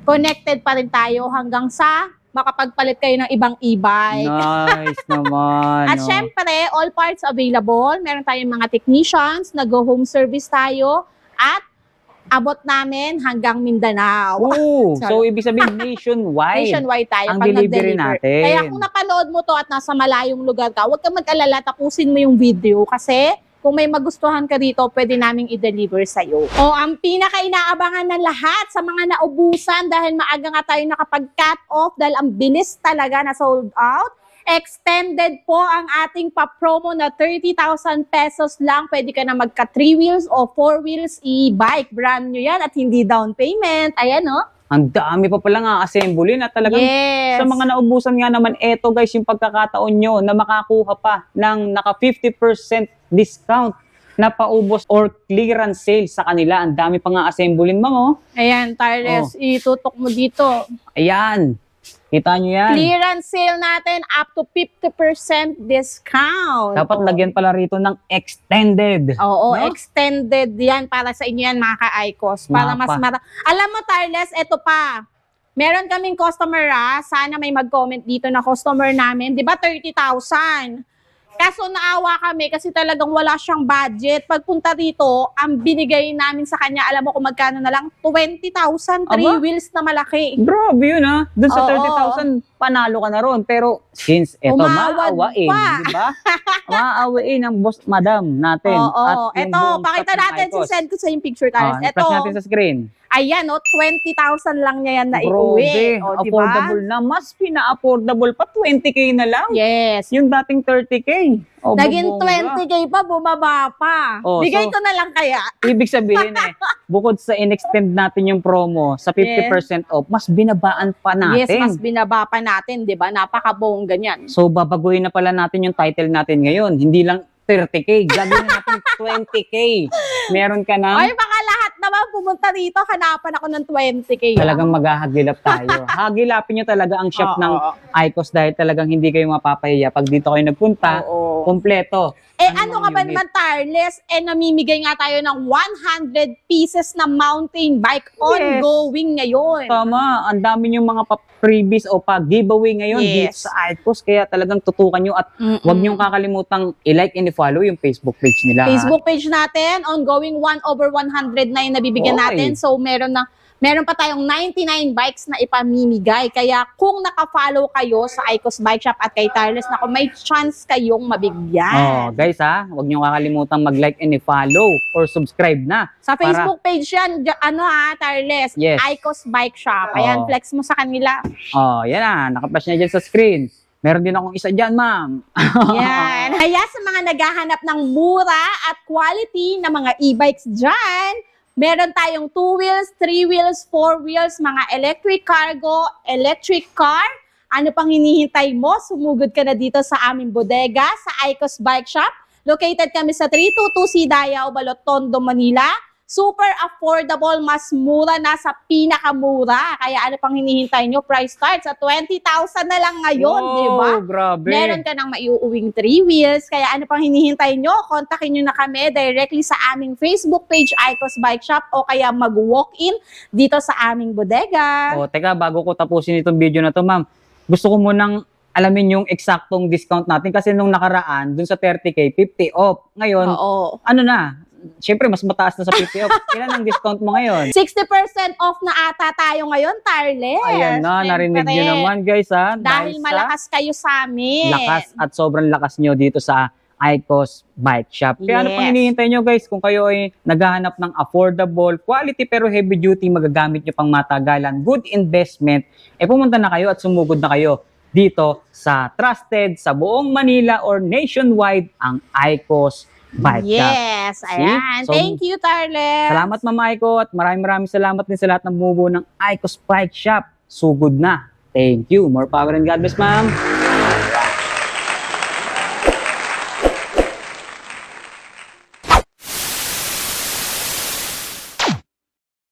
Connected pa rin tayo hanggang sa makapagpalit kayo ng ibang e-bike. Nice naman. At syempre, all parts available. Meron tayong mga technicians, nag-home service tayo, at abot namin hanggang Mindanao. Oh, so Sorry. ibig sabihin nationwide. Nationwide tayo ang pag delivery nag-deliver. natin. Kaya kung napanood mo to at nasa malayong lugar ka, huwag kang mag-alala, tapusin mo yung video kasi kung may magustuhan ka dito, pwede naming i-deliver sa'yo. O, ang pinaka-inaabangan ng lahat sa mga naubusan dahil maaga nga tayo nakapag-cut off dahil ang bilis talaga na sold out. Extended po ang ating pa-promo na 30,000 pesos lang. Pwede ka na magka 3 wheels o 4 wheels e-bike. Brand new yan at hindi down payment. Ayan, no? Ang dami pa pala nga assembly na talagang Yes. sa mga naubusan nga naman, eto guys yung pagkakataon nyo na makakuha pa ng naka 50% discount na paubos or clearance sale sa kanila. Ang dami pa nga assembly, ma'am, oh. Ayan, Tarles, itutok mo dito. Ayan. Kita nyo yan. Clearance sale natin up to 50% discount. Dapat lagyan pala rito ng extended. Oo, No? extended yan para sa inyo yan mga ka-ICOS. Para mas Mapa. Alam mo, Tarles, eto pa. Meron kaming customer sana may mag-comment dito na customer namin. Di ba 30,000? Kaso naawa kami kasi talagang wala siyang budget. Pagpunta dito, ang binigay namin sa kanya, alam mo kung magkano na lang? 20,000, 3 Aba? wheels na malaki. Grabe yun, ha. Doon sa Oo. 30,000, panalo ka na ron. Pero since eto, Umawad maawain, pa. di ba? Maawain ng boss madam natin. Oo. At yung Eto, buong pakita staff ng natin, ICOS. send ko sa yung picture, Tarles. Flash Eto, natin sa screen. ayan, 20,000 lang niya yan na Grabe, iuwi. O, di ba? affordable na. Mas pina-affordable pa, 20K na lang. Yes. Yung dating 30K. O, Naging bubongga. 20K pa, bumaba pa. Oh, Bigay so- ko na lang kaya. Ibig sabihin bukod sa in-extend natin yung promo sa 50% off, mas binabaan pa natin. Yes, mas binaba pa natin, di ba? Napakabongga niyan. So, babaguhin na pala natin yung title natin ngayon. Hindi lang 30K, gagawin na natin 20K. Meron ka na, Ay, baka lahat naman pumunta dito, hanapan ako ng 20K. talagang maghahagilap tayo. Hagilapin nyo talaga ang shop Oo. ng ICOS dahil talagang hindi kayo mapapahiya. Pag dito kayo nagpunta, Oo. kompleto. Ano ka mang ba unit? naman, Tarles? Namimigay nga tayo ng 100 pieces na mountain bike ongoing ngayon. Tama, ang dami yung mga freebies o pa-giveaway ngayon dito Yes. sa ICOS. Kaya talagang tutukan nyo at huwag niyong kakalimutang i-like and i-follow yung Facebook page nila. Facebook page natin, ongoing 1/100 na yung nabibigyan Oy. natin. So, meron pa tayong 99 bikes na ipamimigay. Kaya kung naka-follow kayo sa ICOS Bike Shop at kay Tarles, may chance kayong Oh, mabigyan. guys huwag niyong kakalimutang mag-like and i-follow or subscribe na. Sa Facebook page yan, Tarles, Yes. ICOS Bike Shop. Ayan, Oo. flex mo sa kanila. Oh, yan na, nakaplash na dyan sa screen. Meron din akong isa dyan, ma'am. Yan. Kaya sa mga naghahanap ng mura at quality na mga e-bikes dyan, meron tayong 2 wheels, 3 wheels, 4 wheels, mga electric cargo, electric car. Ano pang hinihintay mo? Sumugod ka na dito sa aming bodega sa ICOS Bike Shop. Located kami sa 322C Dayao, Balot, Tondo, Manila. Super affordable, mas mura na sa pinakamura. Kaya ano pang hinihintay nyo? Price starts at 20,000 na lang ngayon, di ba? Oh, grabe. Meron ka ng maiuuwing 3 wheels. Kaya ano pang hinihintay nyo? Kontakin nyo na kami directly sa aming Facebook page, ICOS Bike Shop, o kaya mag-walk-in dito sa aming bodega. Oh, teka, bago ko tapusin itong video na to, ma'am, gusto ko munang alamin yung eksaktong discount natin kasi nung nakaraan, dun sa 30K, 50 off. Ngayon, Oo. ano na? Siyempre, mas mataas na sa 50 off. Ilan ang discount mo ngayon? 60% off na ata tayo ngayon, Tarles. Ayan na, narinig nyo Siyempre, naman, guys, ha? Dahil sa malakas kayo sa amin. lakas at sobrang lakas nyo dito sa ICOS Bike Shop. Kaya ano pang Yes. hinihintay nyo, guys, kung kayo ay naghahanap ng affordable, quality pero heavy duty, magagamit nyo pang matagalan, good investment, pumunta na kayo at sumugod na kayo dito sa trusted sa buong Manila or nationwide ang ICOS Bike Shop. Yes, ayan. So, Thank you, Tarles. Salamat, Ma'am Aiko, at maraming salamat din sa lahat ng bumubuo ng ICOS Bike Shop. Sugod na. Thank you. More power and God bless, ma'am.